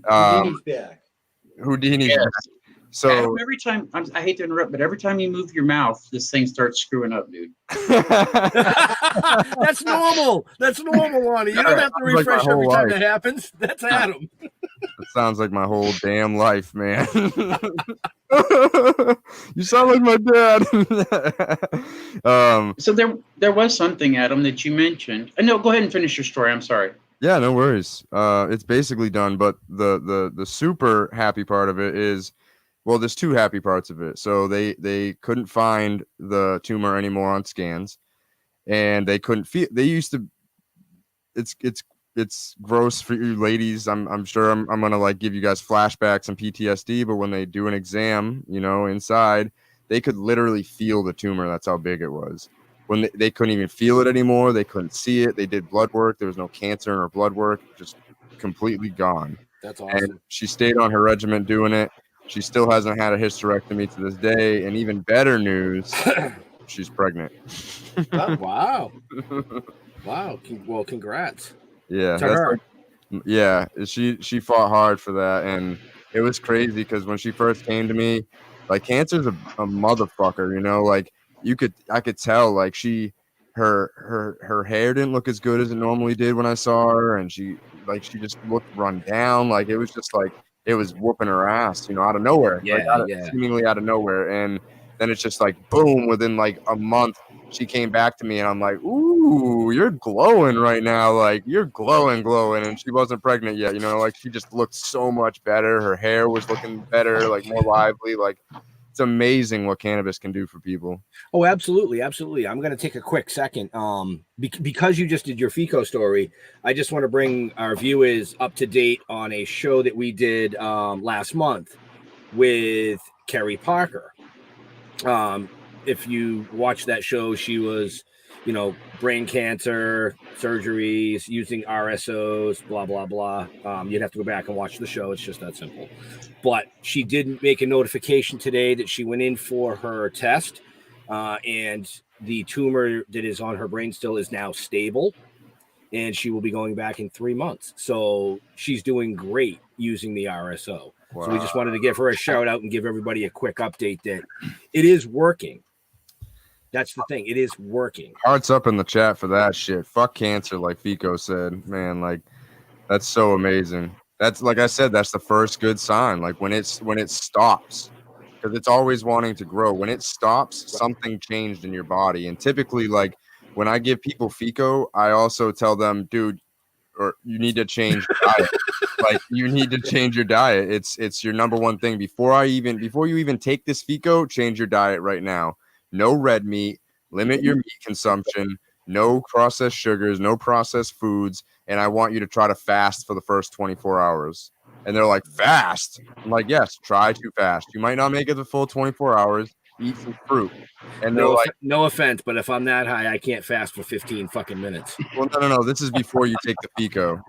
Gone. Houdini's back. Houdini's back. So Adam, every time, I hate to interrupt, but every time you move your mouth, this thing starts screwing up, dude. That's normal. That's normal, Lonnie. You don't have to refresh every time that happens. That's Adam. It sounds like my whole damn life, man. You sound like my dad. So there was something, Adam, that you mentioned. No, go ahead and finish your story. I'm sorry. Yeah, no worries. It's basically done, but the super happy part of it is, well, there's 2 happy parts of it. So they couldn't find the tumor anymore on scans, and they couldn't feel. They used to. It's gross for you ladies. I'm sure I'm gonna like give you guys flashbacks and PTSD. But when they do an exam, inside, they could literally feel the tumor. That's how big it was. When they couldn't even feel it anymore. They couldn't see it. They did blood work. There was no cancer in her blood work. Just completely gone. That's awesome. And she stayed on her regimen doing it. She still hasn't had a hysterectomy to this day. And even better news, she's pregnant. Wow. Wow. Well, congrats. Yeah. To her. Yeah. She fought hard for that. And it was crazy because when she first came to me, like, cancer's a motherfucker, you know, like I could tell, like, her hair didn't look as good as it normally did when I saw her, and she just looked run down. Like, it was just like it was whooping her ass, you know, out of nowhere. Seemingly out of nowhere. And then it's just like boom, within like a month, she came back to me, and I'm like, ooh, you're glowing right now. Like, you're glowing. And she wasn't pregnant yet, you know, like, she just looked so much better. Her hair was looking better, like more lively. Like, it's amazing what cannabis can do for people. Oh, absolutely. Absolutely. I'm going to take a quick second. Because you just did your FICO story, I just want to bring our viewers up to date on a show that we did last month with Kerry Parker. If you watch that show, she was, you know, brain cancer, surgeries, using RSOs, blah, blah, blah. You'd have to go back and watch the show. It's just that simple. But she did make a notification today that she went in for her test, and the tumor that is on her brain still is now stable, and she will be going back in 3 months. So she's doing great using the RSO. Wow. So we just wanted to give her a shout out and give everybody a quick update that it is working. That's the thing. It is working. Hearts up in the chat for that shit. Fuck cancer, like Fico said. Man, like, that's so amazing. That's, like I said, that's the first good sign. Like, when it stops, because it's always wanting to grow. When it stops, something changed in your body. And typically, like, when I give people Fico, I also tell them, dude, or you need to change your diet. Like, you need to change your diet. It's your number one thing. Before you even take this Fico, change your diet right now. No red meat, limit your meat consumption, no processed sugars, no processed foods, and I want you to try to fast for the first 24 hours. And they're like, fast? I'm like, yes, try to fast. You might not make it the full 24 hours. Eat some fruit. And they're like, no offense, but if I'm that high, I can't fast for 15 fucking minutes. Well, no. This is before you take the Fico.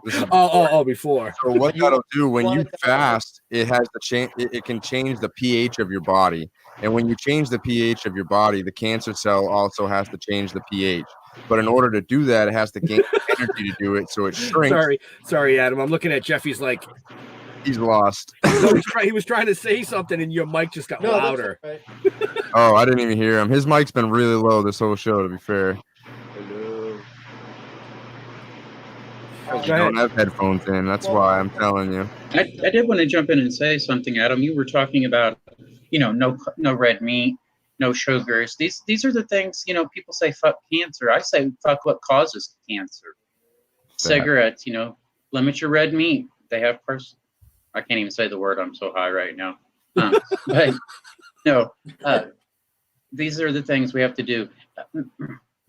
Before. So what that'll do when you fast, it has the change. It can change the pH of your body, and when you change the pH of your body, the cancer cell also has to change the pH. But in order to do that, it has to gain energy to do it, so it shrinks. Sorry, Adam. I'm looking at Jeff. He's like, he's lost. No, he was trying to say something, and your mic just got louder. Right. Oh, I didn't even hear him. His mic's been really low this whole show, to be fair. Hello. You don't have headphones in. That's why I'm telling you. I did want to jump in and say something, Adam. You were talking about, you know, no red meat, no sugars. These are the things, you know, people say fuck cancer. I say fuck what causes cancer. Cigarettes, you know, limit your red meat. They have I can't even say the word. I'm so high right now. But no, these are the things we have to do.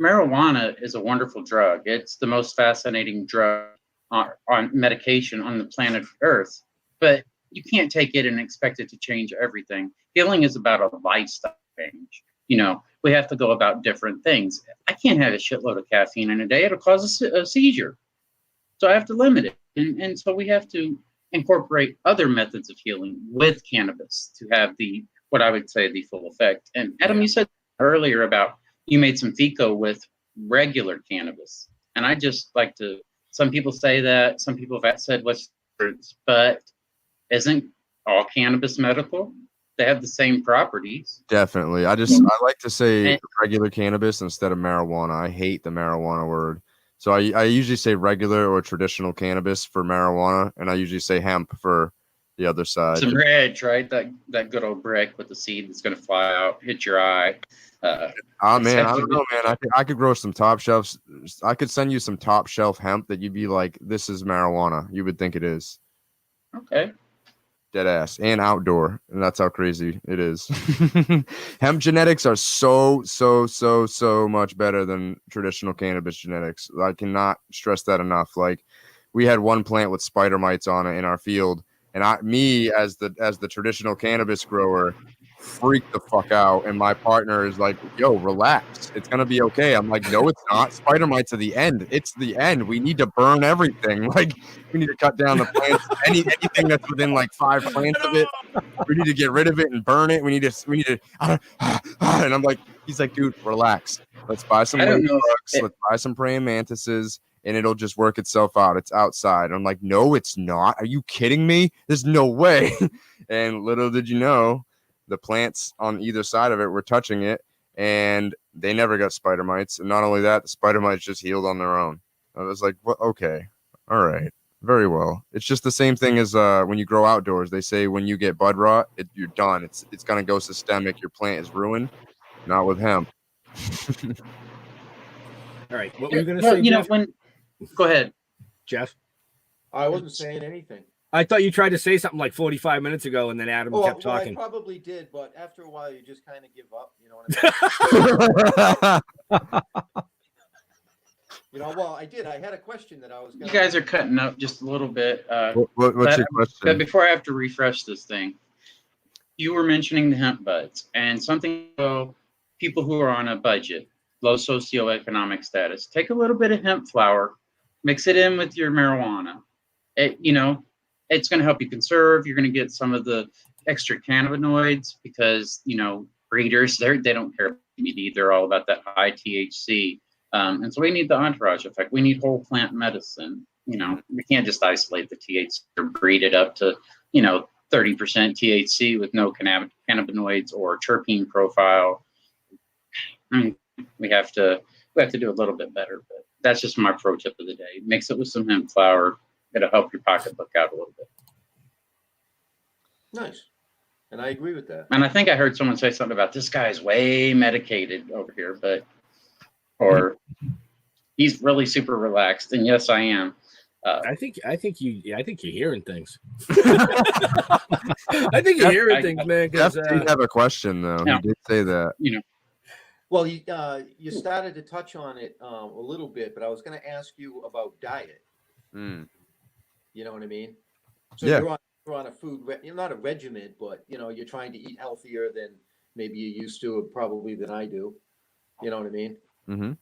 Marijuana is a wonderful drug. It's the most fascinating drug on medication on the planet Earth, but you can't take it and expect it to change everything. Healing is about a lifestyle change. You know, we have to go about different things. I can't have a shitload of caffeine in a day. It'll cause a seizure. So I have to limit it. And so we have to incorporate other methods of healing with cannabis to have what I would say the full effect. And Adam, you said earlier about you made some FICO with regular cannabis. And I just like to, some people say that, some people have said what's the difference, but isn't all cannabis medical? They have the same properties. Definitely. I like to say regular cannabis instead of marijuana. I hate the marijuana word. So I usually say regular or traditional cannabis for marijuana, and I usually say hemp for the other side. Some reg, right? That good old brick with the seed that's going to fly out, hit your eye. Man, I don't know, man. I could grow some top shelves. I could send you some top shelf hemp that you'd be like, this is marijuana. You would think it is. Okay. Dead ass and outdoor, and that's how crazy it is. Hemp genetics are so much better than traditional cannabis genetics. I cannot stress that enough. Like, we had one plant with spider mites on it in our field, and me as the traditional cannabis grower freak the fuck out. And my partner is like, yo, relax. It's going to be okay. I'm like, no, it's not. Spider mites are the end. It's the end. We need to burn everything. Like, we need to cut down the plants. Anything that's within like 5 plants of it. We need to get rid of it and burn it. We need to, and I'm like, he's like, dude, relax. Let's buy some drugs. Let's buy some praying mantises. And it'll just work itself out. It's outside. I'm like, no, it's not. Are you kidding me? There's no way. And little did you know, the plants on either side of it were touching it, and they never got spider mites. And not only that, the spider mites just healed on their own. I was like, well, okay, all right, very well. It's just the same thing as when you grow outdoors. They say when you get bud rot, you're done. It's gonna go systemic. Your plant is ruined. Not with hemp. All right, what were you gonna say? You know, Jeff? Go ahead, Jeff. I wasn't saying anything. I thought you tried to say something like 45 minutes ago, and then Adam kept talking. I probably did, but after a while, you just kind of give up. You know what I mean? You know, well, I did. I had a question that I was going to... You guys are cutting up just a little bit. What's your question? But before I have to refresh this thing, you were mentioning the hemp buds and something about people who are on a budget, low socioeconomic status. Take a little bit of hemp flower, mix it in with your marijuana. It's going to help you conserve. You're going to get some of the extra cannabinoids because, breeders, they don't care about CBD. They're all about that high THC. And so we need the entourage effect. We need whole plant medicine. We can't just isolate the THC or breed it up to, 30% THC with no cannabinoids or terpene profile. I mean, we have to do a little bit better, but that's just my pro tip of the day. Mix it with some hemp flower. It'll help your pocketbook out a little bit. Nice. And I agree with that. And I think I heard someone say something about this guy's way medicated over here, or he's really super relaxed. And yes, I am. I think you're hearing things. I think you're hearing things, man. Jeff did have a question though. He did say that. Well, you started to touch on it a little bit, but I was going to ask you about diet. You know what I mean? So you're on a food, you're not a regimen, but you're trying to eat healthier than maybe you used to, probably than I do. You know what I mean? Mm-hmm.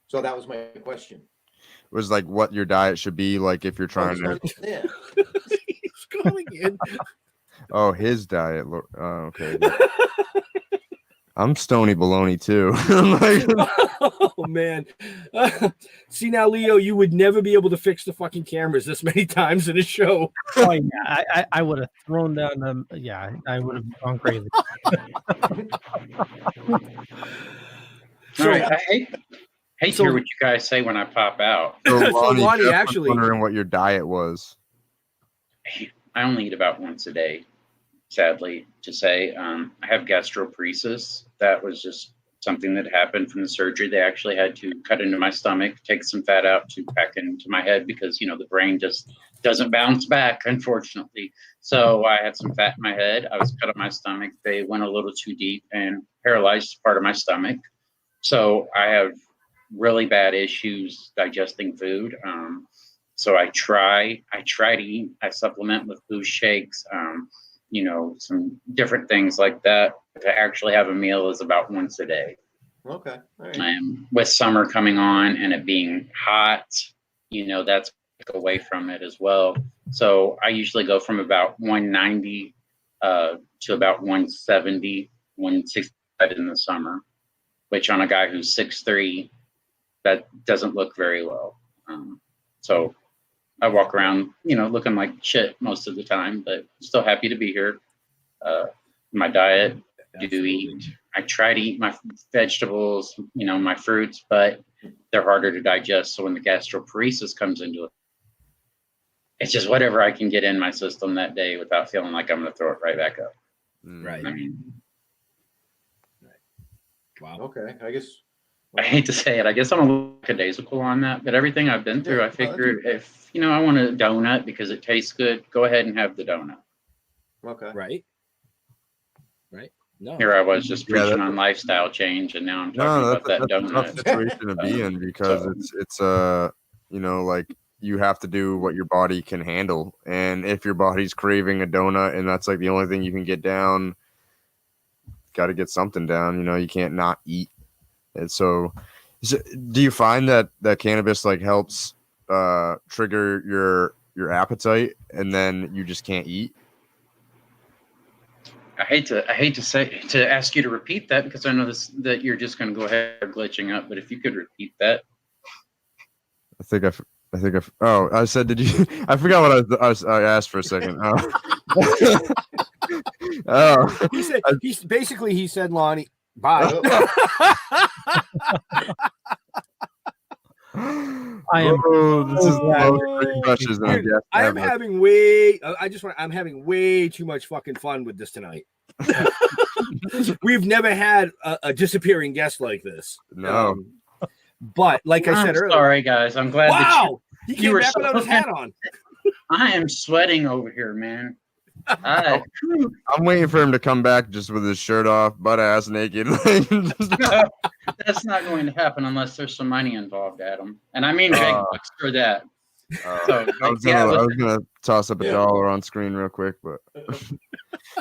So that was my question. It was like what your diet should be like if you're trying to. He's calling in. Oh, his diet. Okay. I'm stony baloney too. Oh man. See now, Leo, you would never be able to fix the fucking cameras this many times in a show. Oh yeah, I would have thrown down them. Yeah, I would have gone crazy. All right, I hate to hear what you guys say when I pop out. So Lonnie actually wondering what your diet was. I only eat about once a day. Sadly to say, I have gastroparesis. That was just something that happened from the surgery. They actually had to cut into my stomach, take some fat out to back into my head because, the brain just doesn't bounce back, unfortunately. So I had some fat in my head. I was cut up my stomach. They went a little too deep and paralyzed part of my stomach. So I have really bad issues digesting food. So I try to eat. I supplement with boost shakes. Some different things like that. To actually have a meal is about once a day. Okay. All right. With summer coming on and it being hot, that's away from it as well. So I usually go from about 190 to about 170, 165 in the summer, which on a guy who's 6'3", that doesn't look very well. So I walk around, looking like shit most of the time, but still happy to be here. My diet, I try to eat my vegetables, my fruits, but they're harder to digest. So when the gastroparesis comes into it, it's just whatever I can get in my system that day without feeling like I'm going to throw it right back up. Right. Wow. Okay. I hate to say it. I guess I'm a little lackadaisical on that, but everything I've been through, I figured if, I want a donut because it tastes good, go ahead and have the donut. Okay. Right. No. Here I was just preaching on lifestyle change, and now I'm talking about that donut. That's a tough situation to be in because it's like you have to do what your body can handle. And if your body's craving a donut and that's like the only thing you can get down, got to get something down. You know, you can't not eat. And so do you find that cannabis like helps trigger your appetite and then you just can't eat? I hate to ask you to repeat that because I know that you're just going to go ahead glitching up. But if you could repeat that. I think I said, did you? I forgot what I asked for a second. Oh. He said, Lonnie, bye. I am. I'm having way too much fucking fun with this tonight. We've never had a disappearing guest like this. No. But like I said earlier, sorry guys, I'm glad. Wow, that he came back without his hat on. I am sweating over here, man. I'm waiting for him to come back just with his shirt off, butt ass naked. That's not going to happen unless there's some money involved, Adam. And I mean big bucks for that. I was gonna toss up $1 on screen real quick, but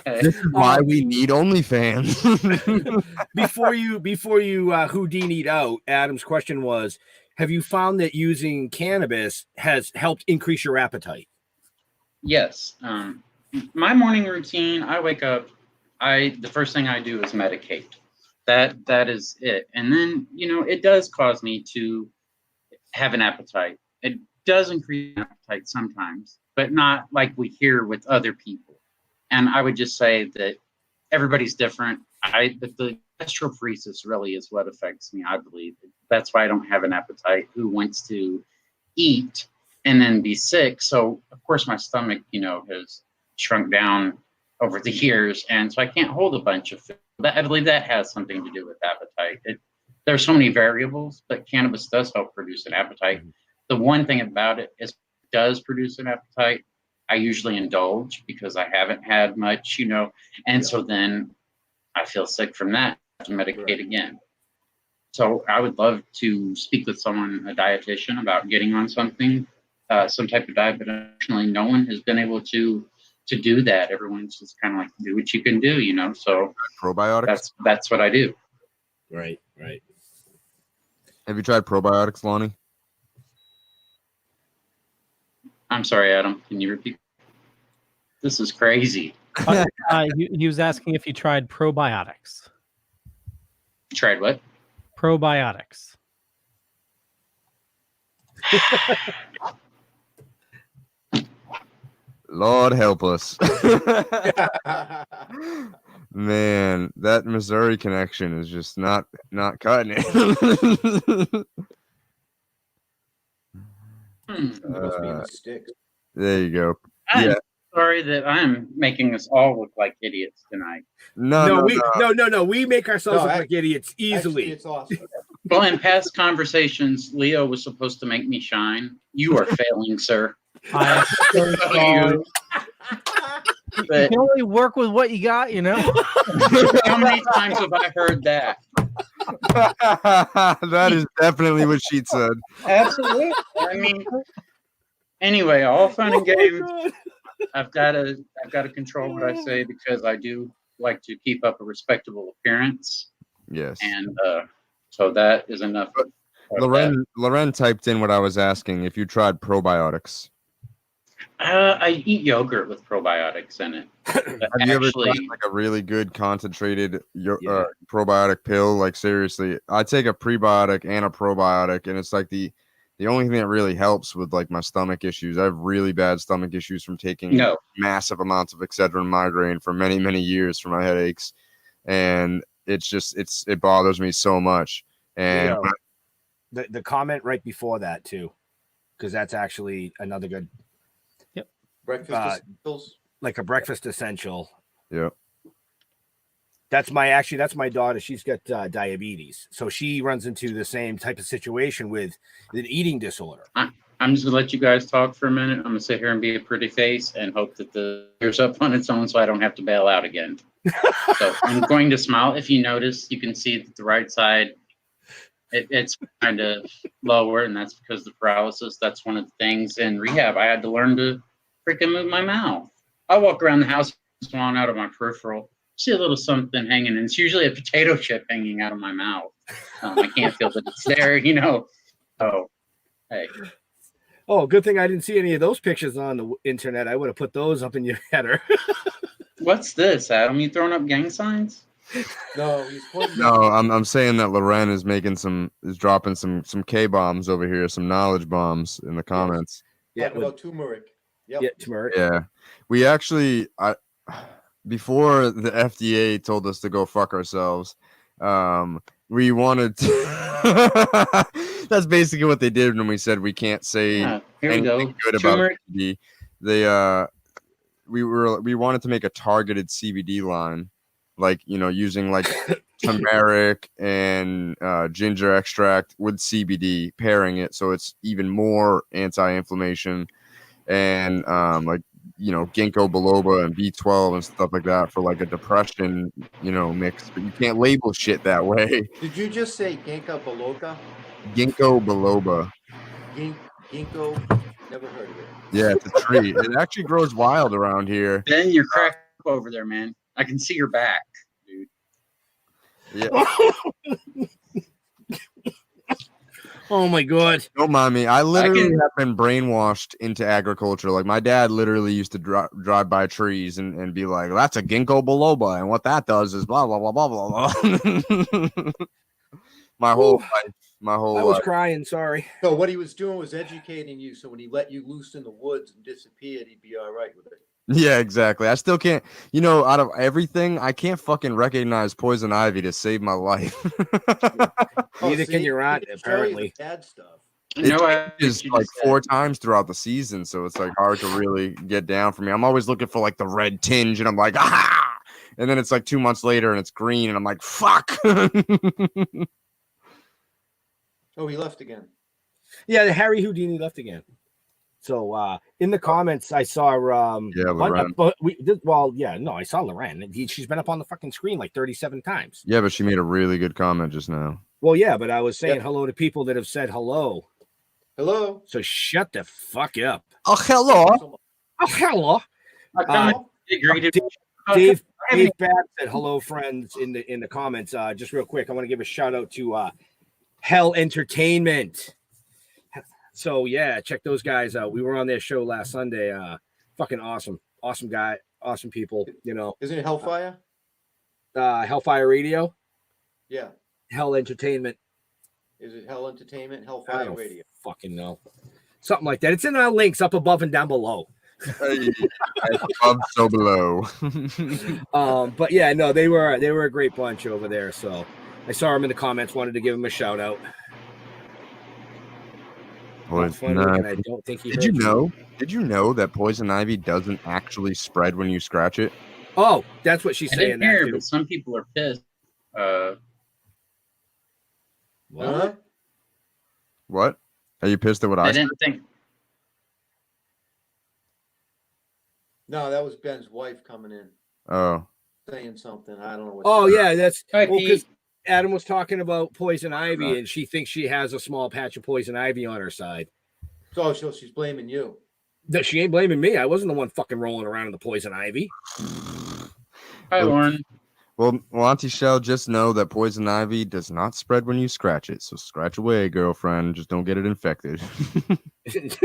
this is why we need OnlyFans. before you Houdini'd out, Adam's question was, have you found that using cannabis has helped increase your appetite? Yes. My morning routine, I wake up, the first thing I do is medicate. That is it. And then, it does cause me to have an appetite. It does increase appetite sometimes, but not like we hear with other people. And I would just say that everybody's different. But the gastroparesis really is what affects me, I believe. That's why I don't have an appetite. Who wants to eat and then be sick? So, of course, my stomach, has shrunk down over the years. And so I can't hold a bunch of food. I believe that has something to do with appetite. There's so many variables, but cannabis does help produce an appetite. The one thing about it is it does produce an appetite. I usually indulge because I haven't had much, and so then I feel sick from that, to medicate again. So I would love to speak with someone, a dietitian, about getting on something, some type of diet, but unfortunately no one has been able to do that. Everyone's just kind of like, do what you can do, so probiotics. That's what I do. Right. Have you tried probiotics, Lonnie? I'm sorry, Adam. Can you repeat? This is crazy. He was asking if you tried probiotics. Tried what? Probiotics. Lord help us. Man, that Missouri connection is just not cutting it. Must be in the sticks. There you go. I'm sorry that I'm making us all look like idiots tonight. No. We make ourselves look like idiots easily. Actually, it's awesome. Well, in past conversations, Leo was supposed to make me shine. You are failing, sir. I'm so sorry. You can only work with what you got, How many times have I heard that? That is definitely what she said. Absolutely. I mean, anyway, all fun and games. I've got to control what I say because I do like to keep up a respectable appearance. Yes. And so that is enough. Loren typed in what I was asking, if you tried probiotics. I eat yogurt with probiotics in it. Have you ever tried like a really good concentrated probiotic pill? Like seriously, I take a prebiotic and a probiotic, and it's like the only thing that really helps with like my stomach issues. I have really bad stomach issues from taking massive amounts of Excedrin migraine for many, many years for my headaches, and it's just it bothers me so much. And the comment right before that too, because that's actually another good. Breakfast essentials. Like a breakfast essential. Yeah. That's my daughter. She's got diabetes. So she runs into the same type of situation with an eating disorder. I'm just going to let you guys talk for a minute. I'm going to sit here and be a pretty face and hope that the clears up on its own so I don't have to bail out again. So I'm going to smile. If you notice, you can see that the right side, it's kind of lower, and that's because of the paralysis. That's one of the things in rehab. I had to learn to freaking move my mouth. I walk around the house swallowing out of my peripheral. see a little something hanging, and it's usually a potato chip hanging out of my mouth. I can't feel that it's there, you know. Oh, hey. Oh, good thing I didn't see any of those pictures on the internet. I would have put those up in your header. What's this, Adam? You throwing up gang signs? No, he's pointing. No, I'm saying that Loren is dropping some K bombs over here, some knowledge bombs in the comments. Yeah, talking about turmeric. Yep. Yeah, turmeric. Yeah, we actually, before the FDA told us to go fuck ourselves, we wanted to. That's basically what they did when we said we can't say anything good about CBD. We wanted to make a targeted CBD line, like, you know, using like turmeric and ginger extract with CBD, pairing it so it's even more anti-inflammation, and like, you know, ginkgo biloba and B12 and stuff like that for like a depression, you know, mix. But you can't label shit that way. Did you just say ginkgo biloba? Ginkgo biloba. Ginkgo, never heard of it. Yeah, it's a tree. It actually grows wild around here. Ben, you're cracked over there, man. I can see your back, dude. Yeah. Oh my God! Don't mind me. I literally have been brainwashed into agriculture. Like, my dad literally used to drive by trees and be like, "That's a ginkgo biloba, and what that does is blah blah blah blah blah blah." My whole life. I was crying. Sorry. So what he was doing was educating you. So when he let you loose in the woods and disappeared, he'd be all right with it. Yeah, exactly. I still can't, you know, out of everything, I can't fucking recognize poison ivy to save my life. Neither can your aunt, apparently. Bad stuff. It is like 4 times throughout the season, so it's like hard to really get down for me. I'm always looking for like the red tinge, and I'm like, ah! And then it's like 2 months later, and it's green, and I'm like, fuck! Oh, he left again. Yeah, the Harry Houdini left again. So in the comments, I saw Loren. I saw Loren. She's been up on the fucking screen like 37 times. Yeah, but she made a really good comment just now. Well, yeah, but I was saying hello to people that have said hello. Hello. So shut the fuck up. Oh, hello. Oh, hello. Dave Babb said hello, friends, in the comments. Just real quick, I want to give a shout out to Hell Entertainment. So yeah, check those guys out. We were on their show last Sunday. Fucking awesome guy, awesome people. You know, isn't it Hellfire? Hellfire Radio. Yeah. Hell Entertainment. Is it Hell Entertainment? Hellfire Radio. Fucking know. Something like that. It's in our links up above and down below. Above, so below. But yeah, no, they were a great bunch over there. So I saw them in the comments. Wanted to give them a shout out. Poison ivy. I don't think Did you know that poison ivy doesn't actually spread when you scratch it? Oh, that's what she's saying. Here, but some people are pissed. What? What? Are you pissed at what I said? didn't think. No, that was Ben's wife coming in. Oh. Saying something. I don't know what. Oh, yeah, that's because Adam was talking about poison ivy, and she thinks she has a small patch of poison ivy on her side. So she's blaming you. That she ain't blaming me. I wasn't the one fucking rolling around in the poison ivy. Hi, Lauren. Well, Auntie Shell, just know that poison ivy does not spread when you scratch it. So scratch away, girlfriend. Just don't get it infected. It's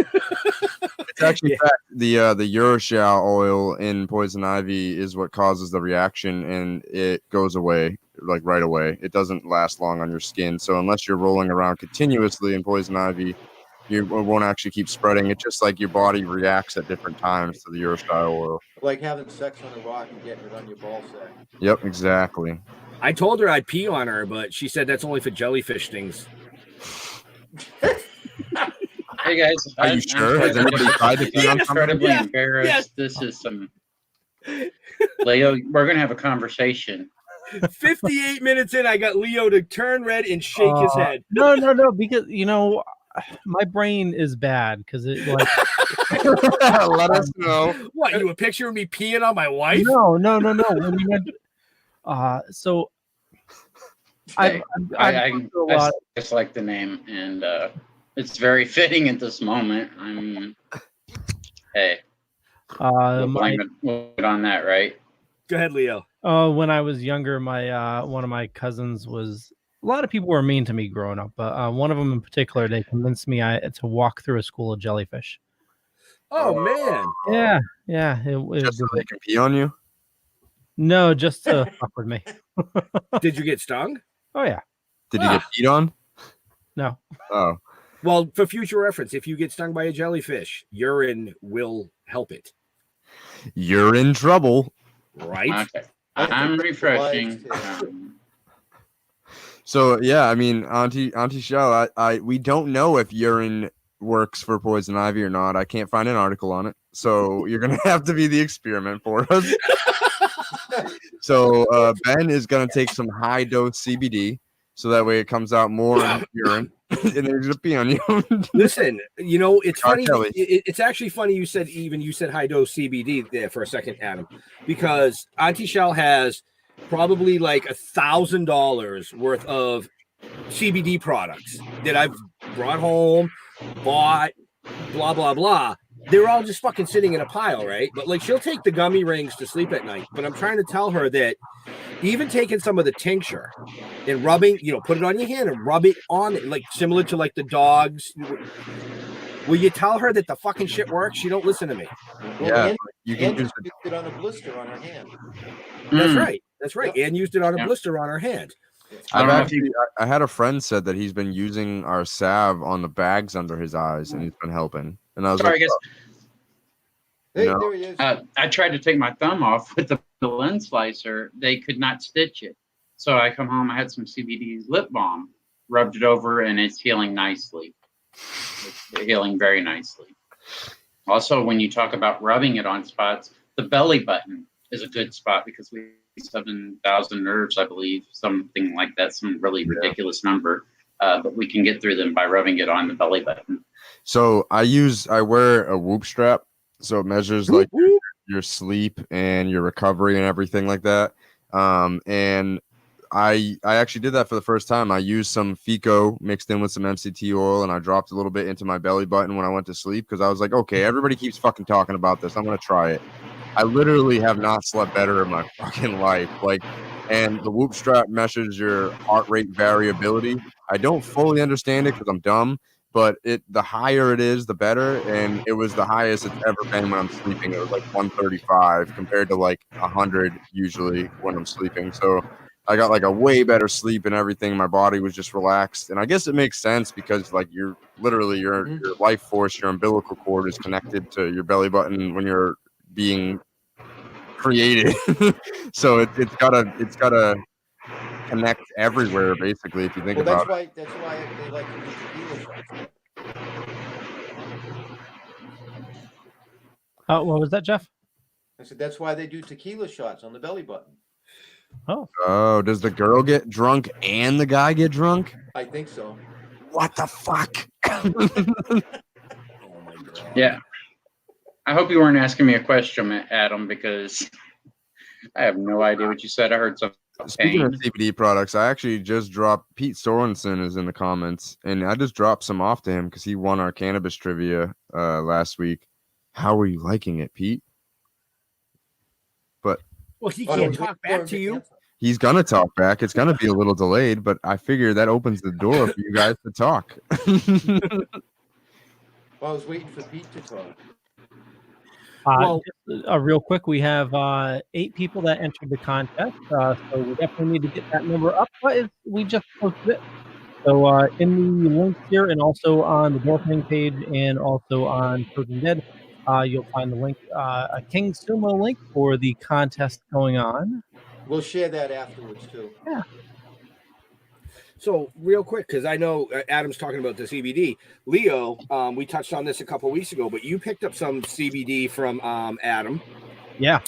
actually the urushiol oil in poison ivy is what causes the reaction, and it goes away like right away. It doesn't last long on your skin. So unless you're rolling around continuously in poison ivy, you won't actually keep spreading. It's just like your body reacts at different times to the urushiol oil. Like having sex on a rock and getting it on your ball sack. Yep, exactly. I told her I'd pee on her, but she said that's only for jellyfish stings. Hey guys, are you sure? Has anybody tried to pee on something? Incredibly embarrassed. Yes. This is some. Leo, we're gonna have a conversation. 58 minutes in, I got Leo to turn red and shake his head. No, because my brain is bad because it like. Let us know. What, you a picture of me peeing on my wife? No. When you went, so I just like the name, and it's very fitting at this moment. We'll blame it on that, right? Go ahead, Leo. When I was younger, my one of my cousins was. A lot of people were mean to me growing up, but one of them in particular, they convinced me to walk through a school of jellyfish. Oh man. Yeah. Just so they can pee on you? No, just to fuck with me. Did you get stung? Oh yeah. Did you get peed on? No. Oh. Well, for future reference, if you get stung by a jellyfish, urine will help it. You're in trouble. Right? Okay. I'm refreshing. So yeah, I mean, Auntie Shell, we don't know if urine works for poison ivy or not. I can't find an article on it, so you're gonna have to be the experiment for us. So Ben is gonna take some high dose CBD, so that way it comes out more in urine, and then he's gonna pee on you. Listen, it's funny. It's actually funny you said high dose CBD there for a second, Adam, because Auntie Shell has probably like $1,000 worth of CBD products that I've brought home, bought, blah blah blah. They're all just fucking sitting in a pile, right? But like, she'll take the gummy rings to sleep at night. But I'm trying to tell her that even taking some of the tincture and rubbing, put it on your hand and rub it on it, like similar to like the dogs. Will you tell her that the fucking shit works? She don't listen to me. Yeah, you can use it on a blister on her hand. That's right. That's right. And used it on a blister on her hand. I had a friend said that he's been using our salve on the bags under his eyes, and he's been helping. And I was Sorry, like, hey, there he is. I tried to take my thumb off with the lens slicer. They could not stitch it. So I come home, I had some CBD lip balm, rubbed it over, and it's healing nicely. It's healing very nicely. Also, when you talk about rubbing it on spots, the belly button is a good spot because we 7,000 nerves, I believe, something like that, some really ridiculous number. But we can get through them by rubbing it on the belly button. So I wear a Whoop strap, so it measures like your sleep and your recovery and everything like that. And I actually did that for the first time. I used some Fico mixed in with some MCT oil, and I dropped a little bit into my belly button when I went to sleep because I was like, okay, everybody keeps fucking talking about this. I'm gonna try it. I literally have not slept better in my fucking life. And the Whoop strap measures your heart rate variability. I don't fully understand it because I'm dumb, but the higher it is, the better. And it was the highest it's ever been when I'm sleeping. It was like 135 compared to like 100 usually when I'm sleeping. So I got like a way better sleep and everything. My body was just relaxed. And I guess it makes sense because like you're literally your life force, your umbilical cord is connected to your belly button when you're being created. So it's gotta connect everywhere basically if you think about it. That's why they like to do tequila shots. What was that, Jeff? I said that's why they do tequila shots on the belly button. Oh, does the girl get drunk and the guy get drunk? I think so. What the fuck? Oh my god. Yeah. I hope you weren't asking me a question, Adam, because I have no idea what you said. I heard something. Speaking of CBD products, I actually just dropped Pete Sorensen is in the comments, and I just dropped some off to him because he won our cannabis trivia last week. How are you liking it, Pete? But well, he can't talk back to you. He's gonna talk back. It's gonna be a little delayed, but I figure that opens the door for you guys to talk. Well, I was waiting for Pete to talk. Just, real quick, we have 8 people that entered the contest, so we definitely need to get that number up. But we just posted it. So in the links here, and also on the Dorfing page, and also on Toking Dead, you'll find the link, a King Sumo link for the contest going on. We'll share that afterwards too. Yeah. So real quick, because I know Adam's talking about the CBD. Leo, we touched on this a couple weeks ago, but you picked up some CBD from Adam. Yeah.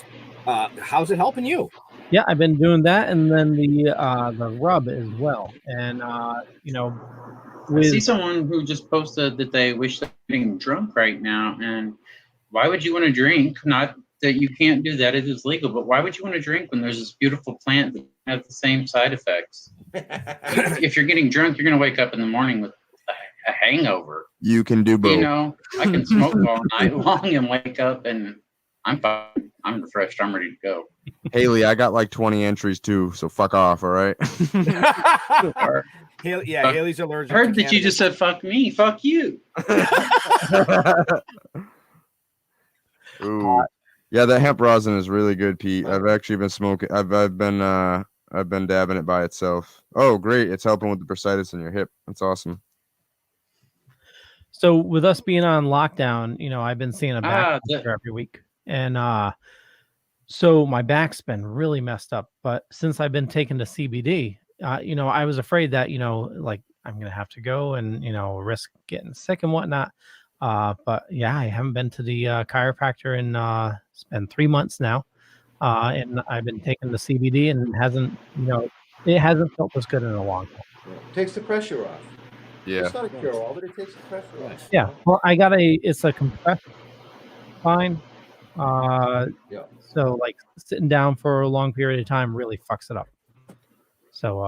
How's it helping you? Yeah, I've been doing that, and then the rub as well. And I see someone who just posted that they wish they were getting drunk right now. And why would you want to drink? Not that you can't do that; it is legal. But why would you want to drink when there's this beautiful plant that has the same side effects? If you're getting drunk, you're going to wake up in the morning with a hangover. You can do both. I can smoke all night long and wake up and I'm fine. I'm refreshed. I'm ready to go. Haley, I got like 20 entries too, so fuck off, all right? Haley's allergic. I heard that you just said "fuck me," "fuck you." Ooh. Yeah, that hemp rosin is really good, Pete. I've actually been smoking. I've been dabbing it by itself. Oh, great! It's helping with the bursitis in your hip. That's awesome. So with us being on lockdown, I've been seeing a back doctor every week, and so my back's been really messed up. But since I've been taking the CBD, I was afraid that like I'm gonna have to go and risk getting sick and whatnot. But yeah, I haven't been to the chiropractor in it's been 3 months now, and I've been taking the CBD, and it hasn't felt as good in a long time. It takes the pressure off. Yeah, it's not a cure-all, but it takes the pressure off. Yeah, well, it's a compressed fine. So like sitting down for a long period of time really fucks it up. So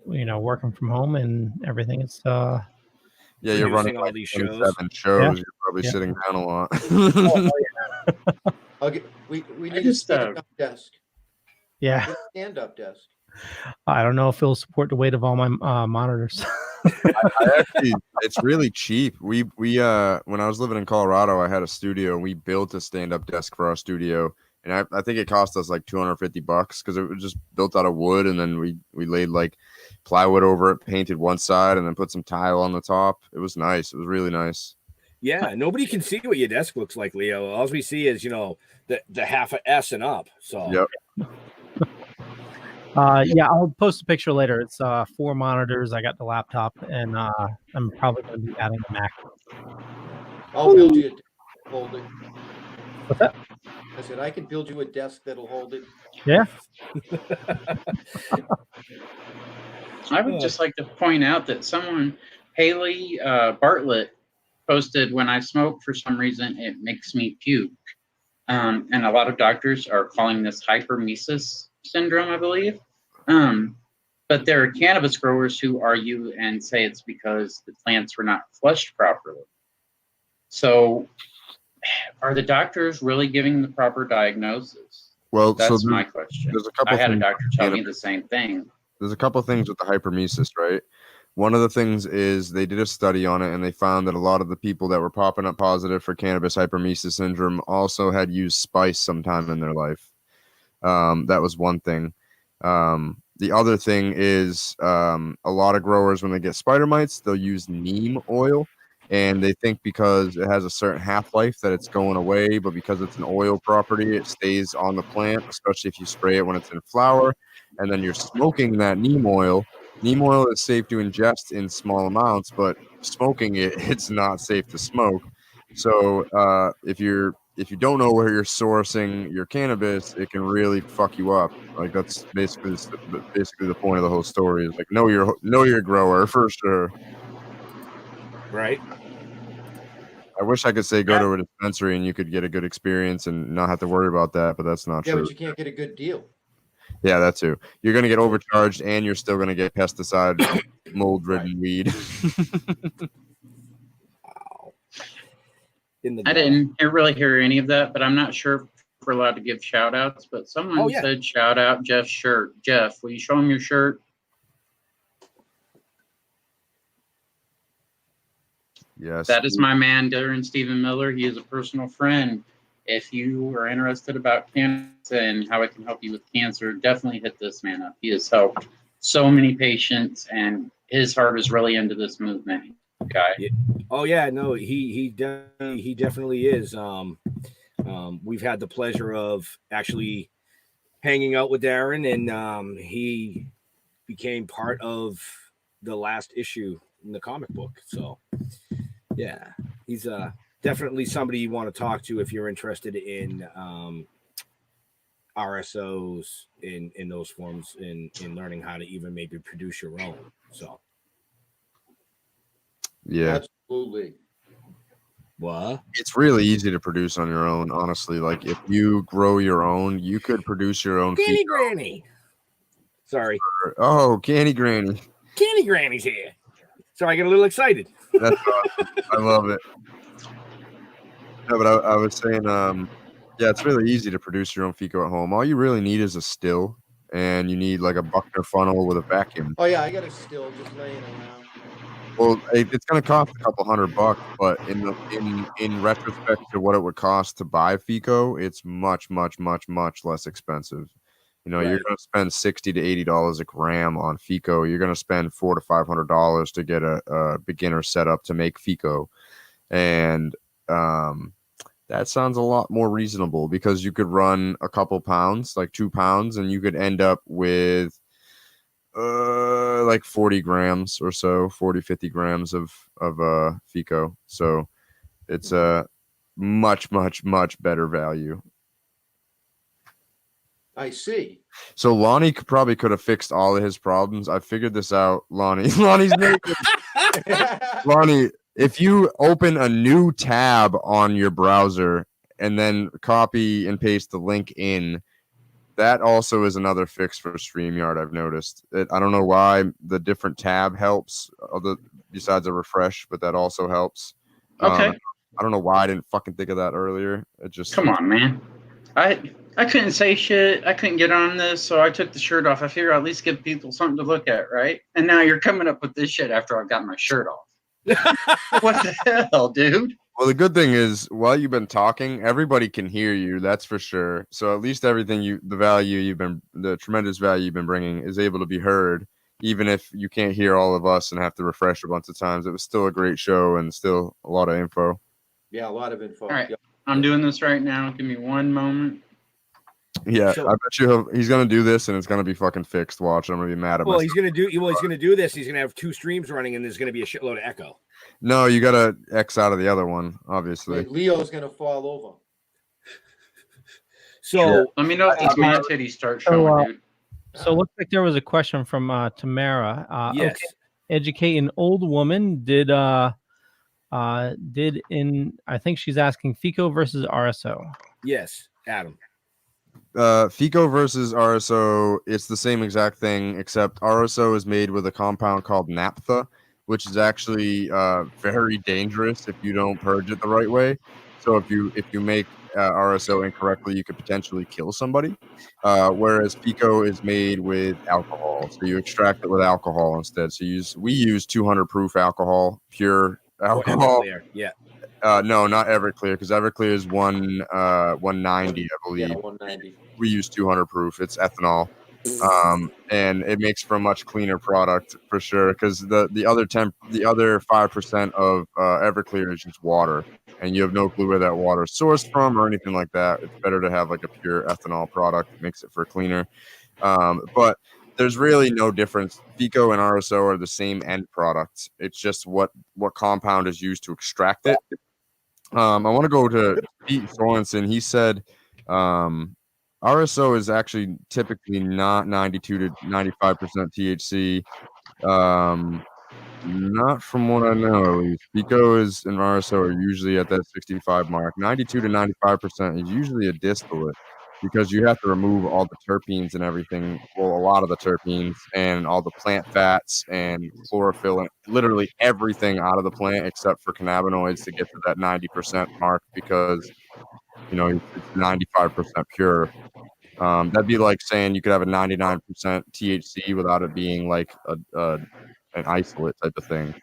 working from home and everything, it's yeah, you're running all these shows. shows. Yeah. You're probably sitting down a lot. We need a stand-up desk. Yeah, A stand-up desk. I don't know if it'll support the weight of all my monitors. I actually, it's really cheap. We when I was living in Colorado, I had a studio and we built a stand-up desk for our studio, and I think it cost us like $250 because it was just built out of wood, and then we laid like plywood over it, painted one side, and then put some tile on the top. It was nice. It was really nice. Yeah, nobody can see what your desk looks like, Leo. All we see is the half a S and up. So yep. Yeah, I'll post a picture later. It's 4 monitors. I got the laptop, and I'm probably going to be adding a Mac. I'll build you a desk holding. What's that? I said I can build you a desk that'll hold it. Yeah. I would just like to point out that Haley Bartlett, posted, "When I smoke, for some reason, it makes me puke." And a lot of doctors are calling this hypermesis syndrome, I believe. But there are cannabis growers who argue and say it's because the plants were not flushed properly. So are the doctors really giving the proper diagnosis? Well, that's my question. There's a couple I had a things doctor tell me the same thing. There's a couple things with the hypermesis, right? One of the things is they did a study on it, and they found that a lot of the people that were popping up positive for cannabis hypermesis syndrome also had used spice sometime in their life. That was one thing. The other thing is a lot of growers, when they get spider mites, they'll use neem oil, and they think because it has a certain half-life that it's going away, but because it's an oil property, it stays on the plant, especially if you spray it when it's in flower, and then you're smoking that neem oil. Neem oil is safe to ingest in small amounts, but smoking it's not safe to smoke. So if you don't know where you're sourcing your cannabis, it can really fuck you up. Like that's basically the point of the whole story. Is like know your grower for sure. Right. I wish I could say go to a dispensary and you could get a good experience and not have to worry about that, but that's not true. Yeah, but you can't get a good deal. Yeah, that too. You're going to get overcharged, and you're still going to get pesticide, mold-ridden weed. Wow. I didn't really hear any of that, but I'm not sure if we're allowed to give shout-outs, but someone said shout out Jeff's shirt. Jeff, will you show him your shirt? Yes. That is my man, Darren Stephen Miller. He is a personal friend. If you are interested about cancer and how I can help you with cancer, definitely hit this man up. He has helped so many patients, and his heart is really into this movement. Guy. Oh yeah, no, he definitely is. We've had the pleasure of actually hanging out with Darren, and he became part of the last issue in the comic book. So yeah, he's definitely somebody you want to talk to if you're interested in RSOs in those forms, in learning how to even maybe produce your own. So yeah, absolutely. What? It's really easy to produce on your own, honestly. Like if you grow your own, you could produce your own. Candy Granny. Sorry. Oh, Candy Granny. Candy Granny's here. Sorry, I get a little excited. That's awesome. I love it. No, but I was saying, Yeah, it's really easy to produce your own FICO at home. All you really need is a still, and you need like a Buckner funnel with a vacuum. Oh yeah, I got a still just laying around. Well, it's going to cost a couple $100, but in retrospect to what it would cost to buy FICO, it's much less expensive. You know, you're going to spend $60 to $80 a gram on FICO. You're going to spend $400 to $500 to get a beginner setup to make FICO, and that sounds a lot more reasonable because you could run a couple pounds, like 2 pounds, and you could end up with like 40 grams or so, 50 grams of FICO. So it's a much better value. I see. So Lonnie probably could have fixed all of his problems. I figured this out, Lonnie. Lonnie's naked. Lonnie, if you open a new tab on your browser and then copy and paste the link in, that also is another fix for StreamYard. I've noticed. I don't know why the different tab helps, besides a refresh, but that also helps. Okay. I don't know why I didn't fucking think of that earlier. It just come on, man. I couldn't say shit. I couldn't get on this, so I took the shirt off. I figure I'll at least give people something to look at, right? And now you're coming up with this shit after I've got my shirt off. What the hell, dude? Well, the good thing is, while you've been talking, everybody can hear you. That's for sure. So at least the tremendous value you've been bringing is able to be heard, even if you can't hear all of us and have to refresh a bunch of times. It was still a great show and still a lot of info. Yeah, a lot of info. All right, I'm doing this right now. Give me one moment. Yeah, I bet you he's gonna do this and it's gonna be fucking fixed. Watch, I'm gonna be mad at myself. He's gonna do this. He's gonna have 2 streams running, and there's gonna be a shitload of echo. No, you gotta X out of the other one, obviously. Like Leo's gonna fall over. So let me know if these man titties start showing, dude. So it looks like there was a question from Tamara. Yes. Okay. Educate an old woman did I think she's asking FICO versus RSO. Yes, Adam. FICO versus RSO, it's the same exact thing, except RSO is made with a compound called naphtha, which is actually very dangerous if you don't purge it the right way. So if you make RSO incorrectly, you could potentially kill somebody. Whereas FICO is made with alcohol, so you extract it with alcohol instead. So we use 200 proof alcohol, pure alcohol. Yeah. No, not Everclear, because Everclear is 190, I believe. Yeah, 190. We use 200 proof. It's ethanol, and it makes for a much cleaner product for sure. Because the other 5% of Everclear is just water, and you have no clue where that water is sourced from or anything like that. It's better to have like a pure ethanol product. It makes it for cleaner. But there's really no difference. FICO and RSO are the same end product. It's just what compound is used to extract it. I want to go to Pete Sorensen. He said RSO is actually typically not 92 to 95% THC. Not from what I know, at least. FICO and RSO are usually at that 65 mark. 92 to 95% is usually a distillate because you have to remove all the terpenes and everything. Well, a lot of the terpenes and all the plant fats and chlorophyll and literally everything out of the plant except for cannabinoids to get to that 90% mark because, you know, it's 95% pure. That'd be like saying you could have a 99% THC without it being like an isolate type of thing.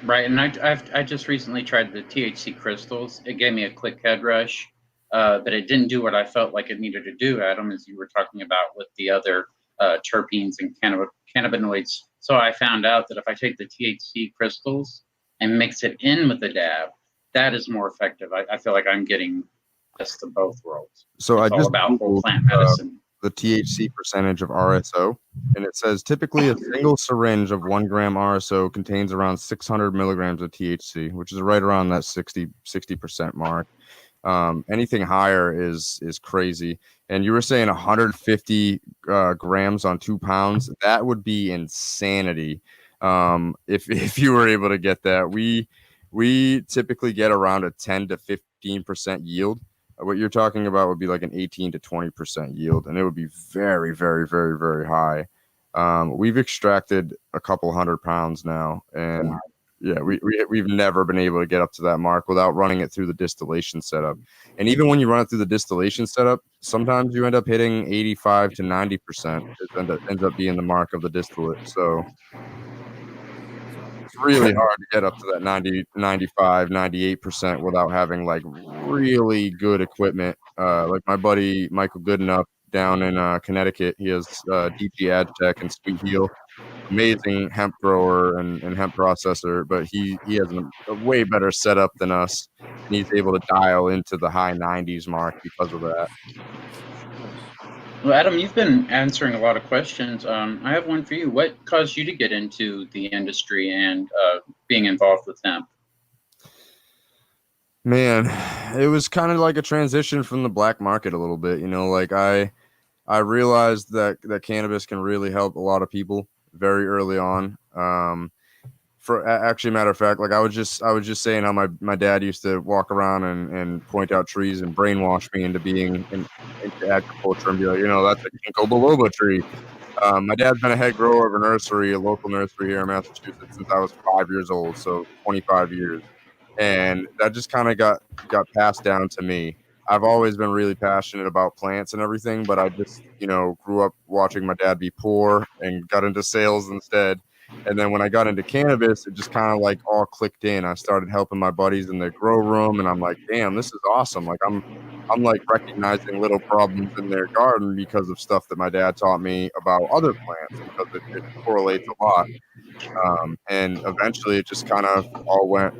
Right, and I just recently tried the THC crystals. It gave me a quick head rush, but it didn't do what I felt like it needed to do, Adam, as you were talking about with the other terpenes and cannabinoids. So I found out that if I take the THC crystals and mix it in with the dab, that is more effective. I feel like I'm getting best of both worlds. So it's I all just about whole plant medicine. The THC percentage of RSO, and it says typically a single syringe of 1 gram RSO contains around 600 milligrams of THC, which is right around that 60% mark. Anything higher is crazy. And you were saying 150 grams on 2 pounds. That would be insanity. If you were able to get that, we typically get around a 10 to 15% yield. What you're talking about would be like an 18 to 20% yield, and it would be very, very, very, very high. We've extracted a couple 100 pounds now, and Yeah, we've never been able to get up to that mark without running it through the distillation setup. And even when you run it through the distillation setup, sometimes you end up hitting 85 to 90%. It ends up being the mark of the distillate. So it's really hard to get up to that 90, 95, 98% without having like really good equipment. Like my buddy Michael Goodenough down in Connecticut, he has DG AdTech and Sweet Heel. Amazing hemp grower and hemp processor, but he has a way better setup than us, and he's able to dial into the high 90s mark because of that. Well, Adam, you've been answering a lot of questions. I have one for you. What caused you to get into the industry and being involved with hemp? Man, it was kind of like a transition from the black market a little bit. You know, like I realized that cannabis can really help a lot of people very early on. For actually, matter of fact, like I was just saying how my dad used to walk around and point out trees and brainwash me into being into agriculture and be like, you know, that's a ginkgo biloba tree. My dad's been a head grower of a local nursery here in Massachusetts since I was 5 years old, so 25 years, and that just kind of got passed down to me. I've always been really passionate about plants and everything, but I just, you know, grew up watching my dad be poor and got into sales instead. And then when I got into cannabis, it just kind of like all clicked in. I started helping my buddies in their grow room, and I'm like, damn, this is awesome. Like I'm like recognizing little problems in their garden because of stuff that my dad taught me about other plants, because it correlates a lot. And eventually it just kind of all went.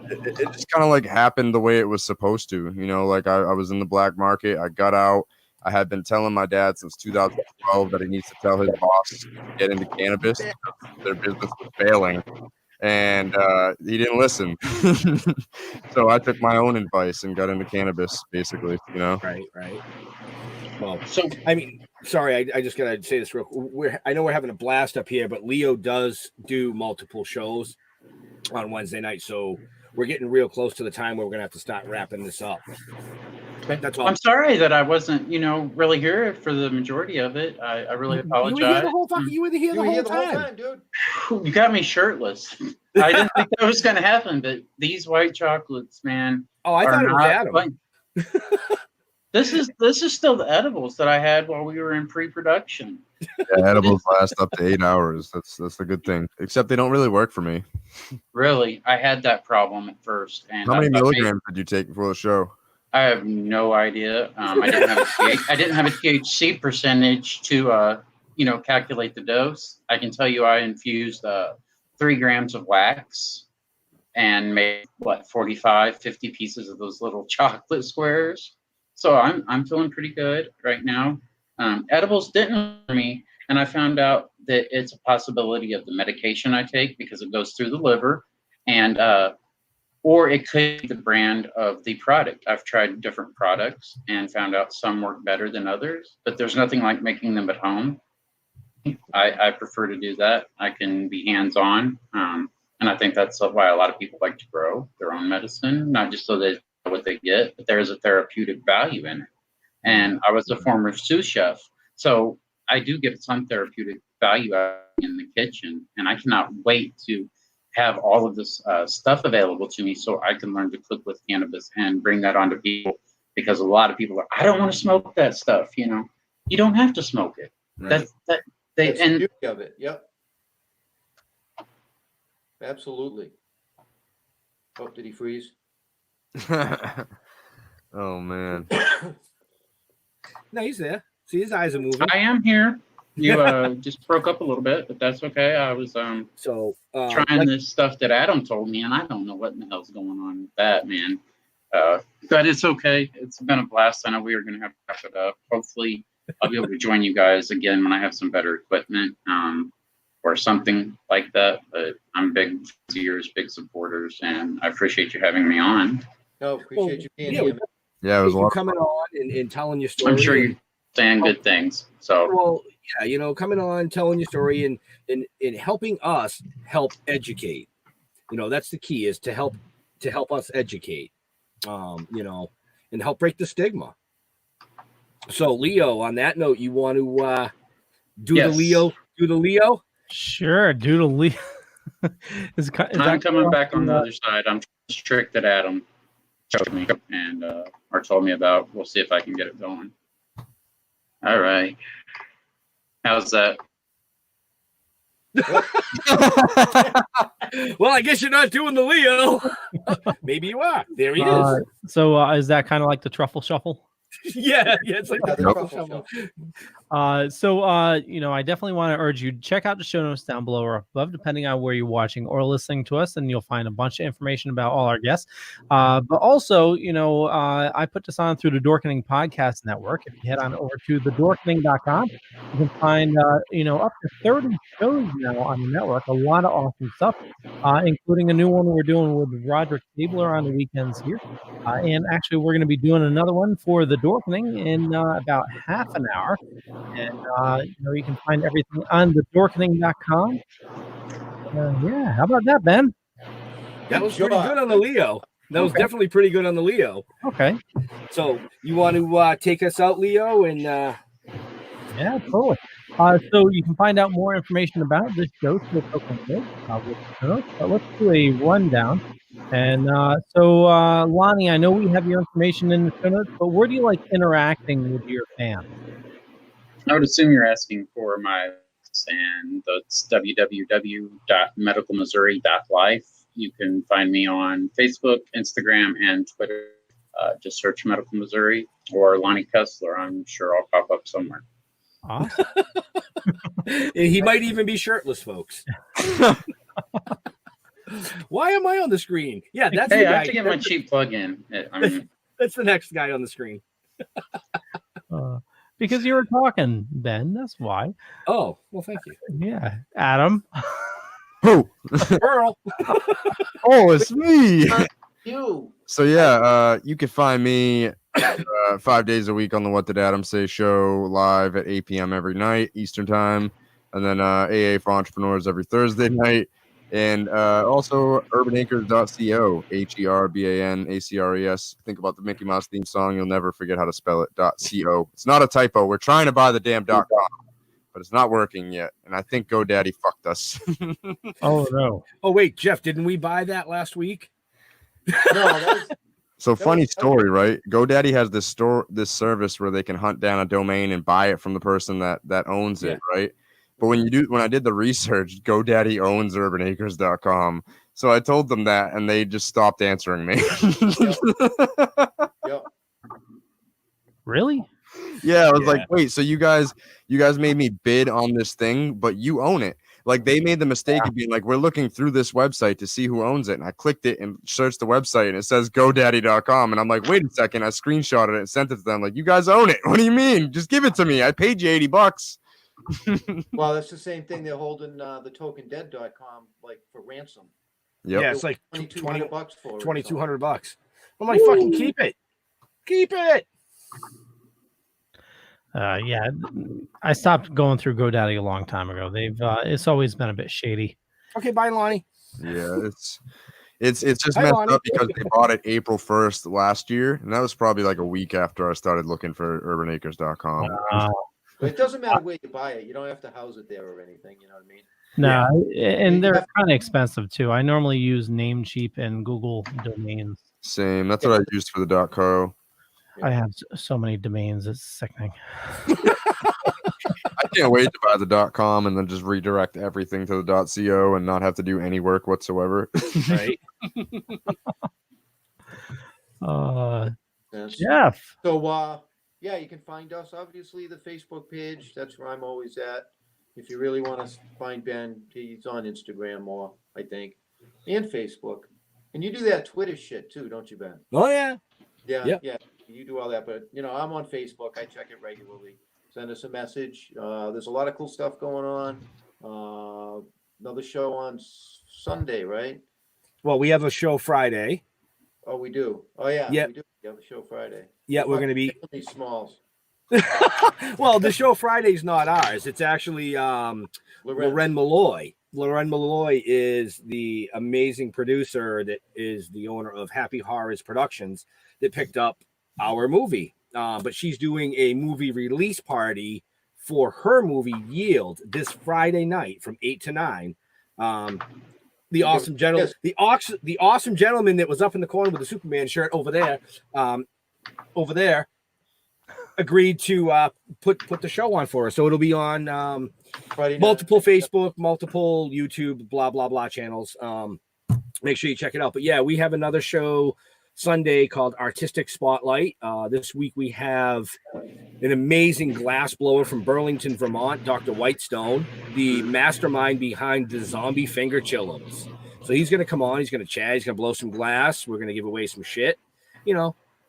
It just kind of like happened the way it was supposed to, you know, like I was in the black market. I got out. I had been telling my dad since 2012 that he needs to tell his boss to get into cannabis because their business was failing. And he didn't listen. So I took my own advice and got into cannabis, basically, you know? Right. Well, so, I mean, sorry, I just got to say this real quick. I know we're having a blast up here, but Leo does do multiple shows on Wednesday night. So we're getting real close to the time where we're going to have to start wrapping this up. That's all. I'm sorry that I wasn't, really here for the majority of it. I really apologize. You were here the whole time. You were here the whole time, dude. You got me shirtless. I didn't think that was going to happen, but these white chocolates, man. Oh, I thought it was Adam. This is still the edibles that I had while we were in pre-production. Yeah, edibles last up to 8 hours. That's the good thing. Except they don't really work for me. Really, I had that problem at first. And how many milligrams did you take before the show? I have no idea. I didn't have a THC percentage to calculate the dose. I can tell you I infused 3 grams of wax and made 45, 50 pieces of those little chocolate squares. So I'm feeling pretty good right now. Edibles didn't for me, and I found out that it's a possibility of the medication I take because it goes through the liver, and or it could be the brand of the product. I've tried different products and found out some work better than others, but there's nothing like making them at home. I prefer to do that. I can be hands-on, and I think that's why a lot of people like to grow their own medicine, not just so they know what they get, but there's a therapeutic value in it. And I was a former sous chef, so I do get some therapeutic value out in the kitchen, and I cannot wait to have all of this stuff available to me so I can learn to cook with cannabis and bring that onto people, because a lot of people are, I don't want to smoke that stuff. You don't have to smoke it. Right. That's the beauty of it. Yep. Absolutely. Oh, did he freeze? Oh man. No, he's there. See, his eyes are moving. I am here. You just broke up a little bit, but that's okay. I was trying this stuff that Adam told me, and I don't know what in the hell's going on with that, man. But it's okay. It's been a blast. I know we are going to have to wrap it up. Hopefully, I'll be able to join you guys again when I have some better equipment or something like that. But I'm big viewers, big supporters, and I appreciate you having me on. No, appreciate you being here. Yeah, it was a lot coming on and telling your story. I'm sure you're saying good things. So, well, yeah, coming on, telling your story, and helping us help educate. That's the key, is to help us educate. And help break the stigma. So, Leo, on that note, you want to do the Leo? Sure, do the Leo. I'm coming back on the other side. I'm just tricked that Adam showed me and or told me about. We'll see if I can get it going. All right. How's that? Well, I guess you're not doing the Leo. Maybe you are. There he is. So is that kind of like the truffle shuffle? Yeah, it's like the truffle shuffle. I definitely want to urge you to check out the show notes down below or above, depending on where you're watching or listening to us, and you'll find a bunch of information about all our guests. But also, I put this on through the Dorkening Podcast Network. If you head on over to thedorkening.com, you can find up to 30 shows now on the network. A lot of awesome stuff, including a new one we're doing with Roderick Stabler on the weekends here. And actually, we're going to be doing another one for the Dorkening in about half an hour. And you can find everything on thedorkening.com. Yeah, how about that, Ben? That was pretty good on the Leo. That was definitely pretty good on the Leo. Okay. So you want to take us out, Leo? And yeah, totally. So you can find out more information about this show. But let's do a rundown. And Lonnie, I know we have your information in the show notes, but where do you like interacting with your fans? I would assume you're asking for my, and that's www.medicalmissouri.life. You can find me on Facebook, Instagram, and Twitter. Just search Medical Missouri or Lonnie Kessler. I'm sure I'll pop up somewhere. Awesome. He might even be shirtless, folks. Why am I on the screen? Yeah, that's the guy. I have to get my cheap plug in. That's the next guy on the screen. Because you were talking, Ben. That's why. Oh, well, thank you. Yeah, Adam. Who? Earl. Oh, it's me. You. So yeah, you can find me 5 days a week on the What Did Adam Say show, live at 8 p.m. every night Eastern time, and then AA for Entrepreneurs every Thursday night, and also urbanacres.co, HERBANACRES. Think about the Mickey Mouse theme song. You'll never forget how to spell it. .co. It's not a typo. We're trying to buy the damn .com, but it's not working yet, and I think GoDaddy fucked us. Oh no. Oh wait, Jeff, didn't we buy that last week? No, So funny story, right? GoDaddy has this service where they can hunt down a domain and buy it from the person that owns it, right? But when I did the research, GoDaddy owns urbanacres.com. So I told them that, and they just stopped answering me. Yep. Really? Yeah, I was like, wait, so you guys made me bid on this thing, but you own it. Like, they made the mistake of being like, we're looking through this website to see who owns it. And I clicked it and searched the website, and it says GoDaddy.com. And I'm like, wait a second. I screenshotted it and sent it to them. Like, you guys own it. What do you mean? Just give it to me. I paid you $80. Well, that's the same thing they're holding the tokendead.com like for ransom. Yep. Yeah, it's like $2,200 for it. $2,200. I'm like, fucking keep it. Keep it. Yeah, I stopped going through GoDaddy a long time ago. It's always been a bit shady. Okay, bye, Lonnie. Yeah, it's just messed up because they bought it April 1st last year, and that was probably like a week after I started looking for urbanacres.com. But it doesn't matter where you buy it. You don't have to house it there or anything. You know what I mean? No, and they're kind of expensive too. I normally use Namecheap and Google domains. Same. That's what I used for the .co. I have so many domains. It's sickening. I can't wait to buy the .com and then just redirect everything to the .co and not have to do any work whatsoever. Right. Jeff. So, yeah, you can find us. Obviously, the Facebook page. That's where I'm always at. If you really want to find Ben, he's on Instagram more, I think, and Facebook. And you do that Twitter shit too, don't you, Ben? Oh, yeah. Yeah. You do all that, but I'm on Facebook. I check it regularly. Send us a message. There's a lot of cool stuff going on. Another show on Sunday, right? Well, we have a show Friday. Oh, we do. Oh, yeah. Yep. We do. We have a show Friday. Yeah, we're going to be Smalls. Well, the show Friday's not ours. It's actually Loren Malloy. Loren Malloy is the amazing producer that is the owner of Happy Horrors Productions that picked up our movie. But she's doing a movie release party for her movie Yield this Friday night from 8 to 9. the awesome gentleman, the awesome gentleman that was up in the corner with the Superman shirt over there, agreed to put the show on for us. So it'll be on multiple Facebook, multiple YouTube, blah blah blah channels. Make sure you check it out. But yeah, we have another show Sunday called Artistic Spotlight. This week we have an amazing glass blower from Burlington, Vermont, Dr. Whitestone, the mastermind behind the zombie finger chillums. So he's going to come on. He's going to chat. He's going to blow some glass. We're going to give away some shit,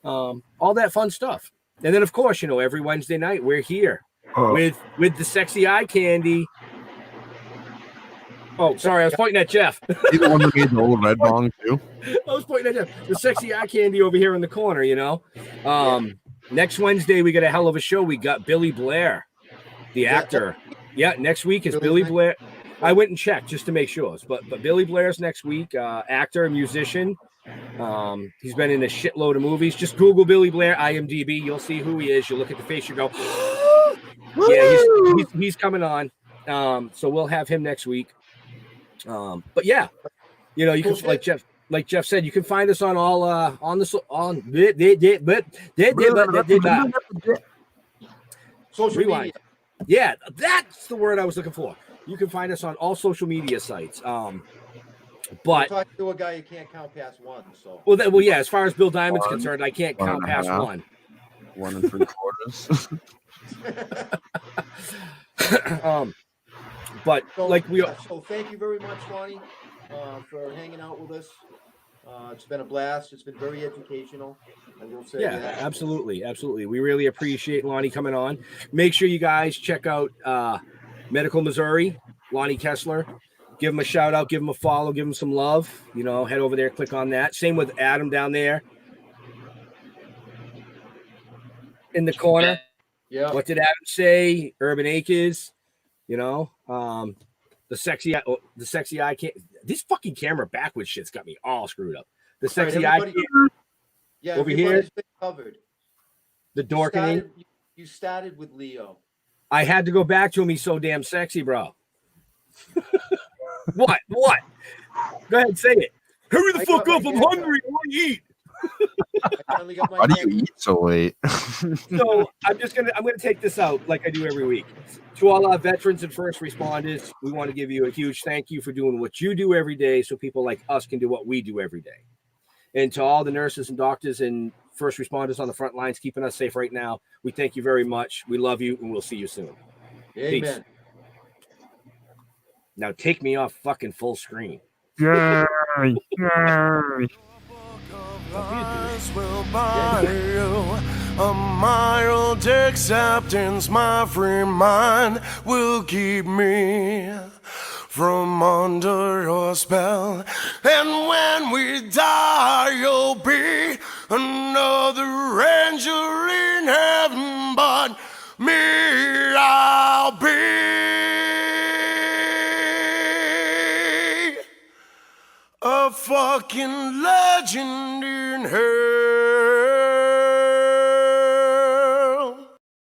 all that fun stuff. And then, of course, every Wednesday night we're here with the sexy eye candy. Oh, sorry, I was pointing at Jeff. He's the one that made the old red bong too. I was pointing at Jeff. The sexy eye candy over here in the corner, Next Wednesday, we got a hell of a show. We got Billy Blair, the actor. Yeah, next week is Billy Blair. I went and checked just to make sure. But Billy Blair's next week, actor, musician. He's been in a shitload of movies. Just Google Billy Blair, IMDb. You'll see who he is. You look at the face, you go, yeah, he's coming on. So we'll have him next week. But yeah, you can like Jeff said, you can find us on all social media. Yeah, that's the word I was looking for. You can find us on all social media sites. But talking to a guy you can't count past one. So well, yeah. As far as Bill Diamond's concerned, I can't count past one. 1 3/4. But so thank you very much, Lonnie, for hanging out with us. It's been a blast. It's been very educational. I will say that. Absolutely. We really appreciate Lonnie coming on. Make sure you guys check out Medical Missouri, Lonnie Kessler. Give him a shout out, give him a follow, give him some love. Head over there, click on that. Same with Adam down there in the corner. Yeah. What did Adam say? Urban Acres. The sexy eye can't. This fucking camera backwards shit's got me all screwed up. The sexy eye. Yeah, over here. Been covered. The dorkening. You started with Leo. I had to go back to him. He's so damn sexy, bro. What? Go ahead, say it. Hurry the fuck up! I'm hungry. I want to eat. Why do you eat so late? So I'm gonna take this out like I do every week. To all our veterans and first responders, we want to give you a huge thank you for doing what you do every day, so people like us can do what we do every day. And to all the nurses and doctors and first responders on the front lines keeping us safe right now, we thank you very much. We love you, and we'll see you soon. Amen. Peace. Now take me off fucking full screen. Will buy you a mild acceptance. My free mind will keep me from under your spell. And when we die, you'll be another angel in heaven, but me, I'll be a fucking legend in hell.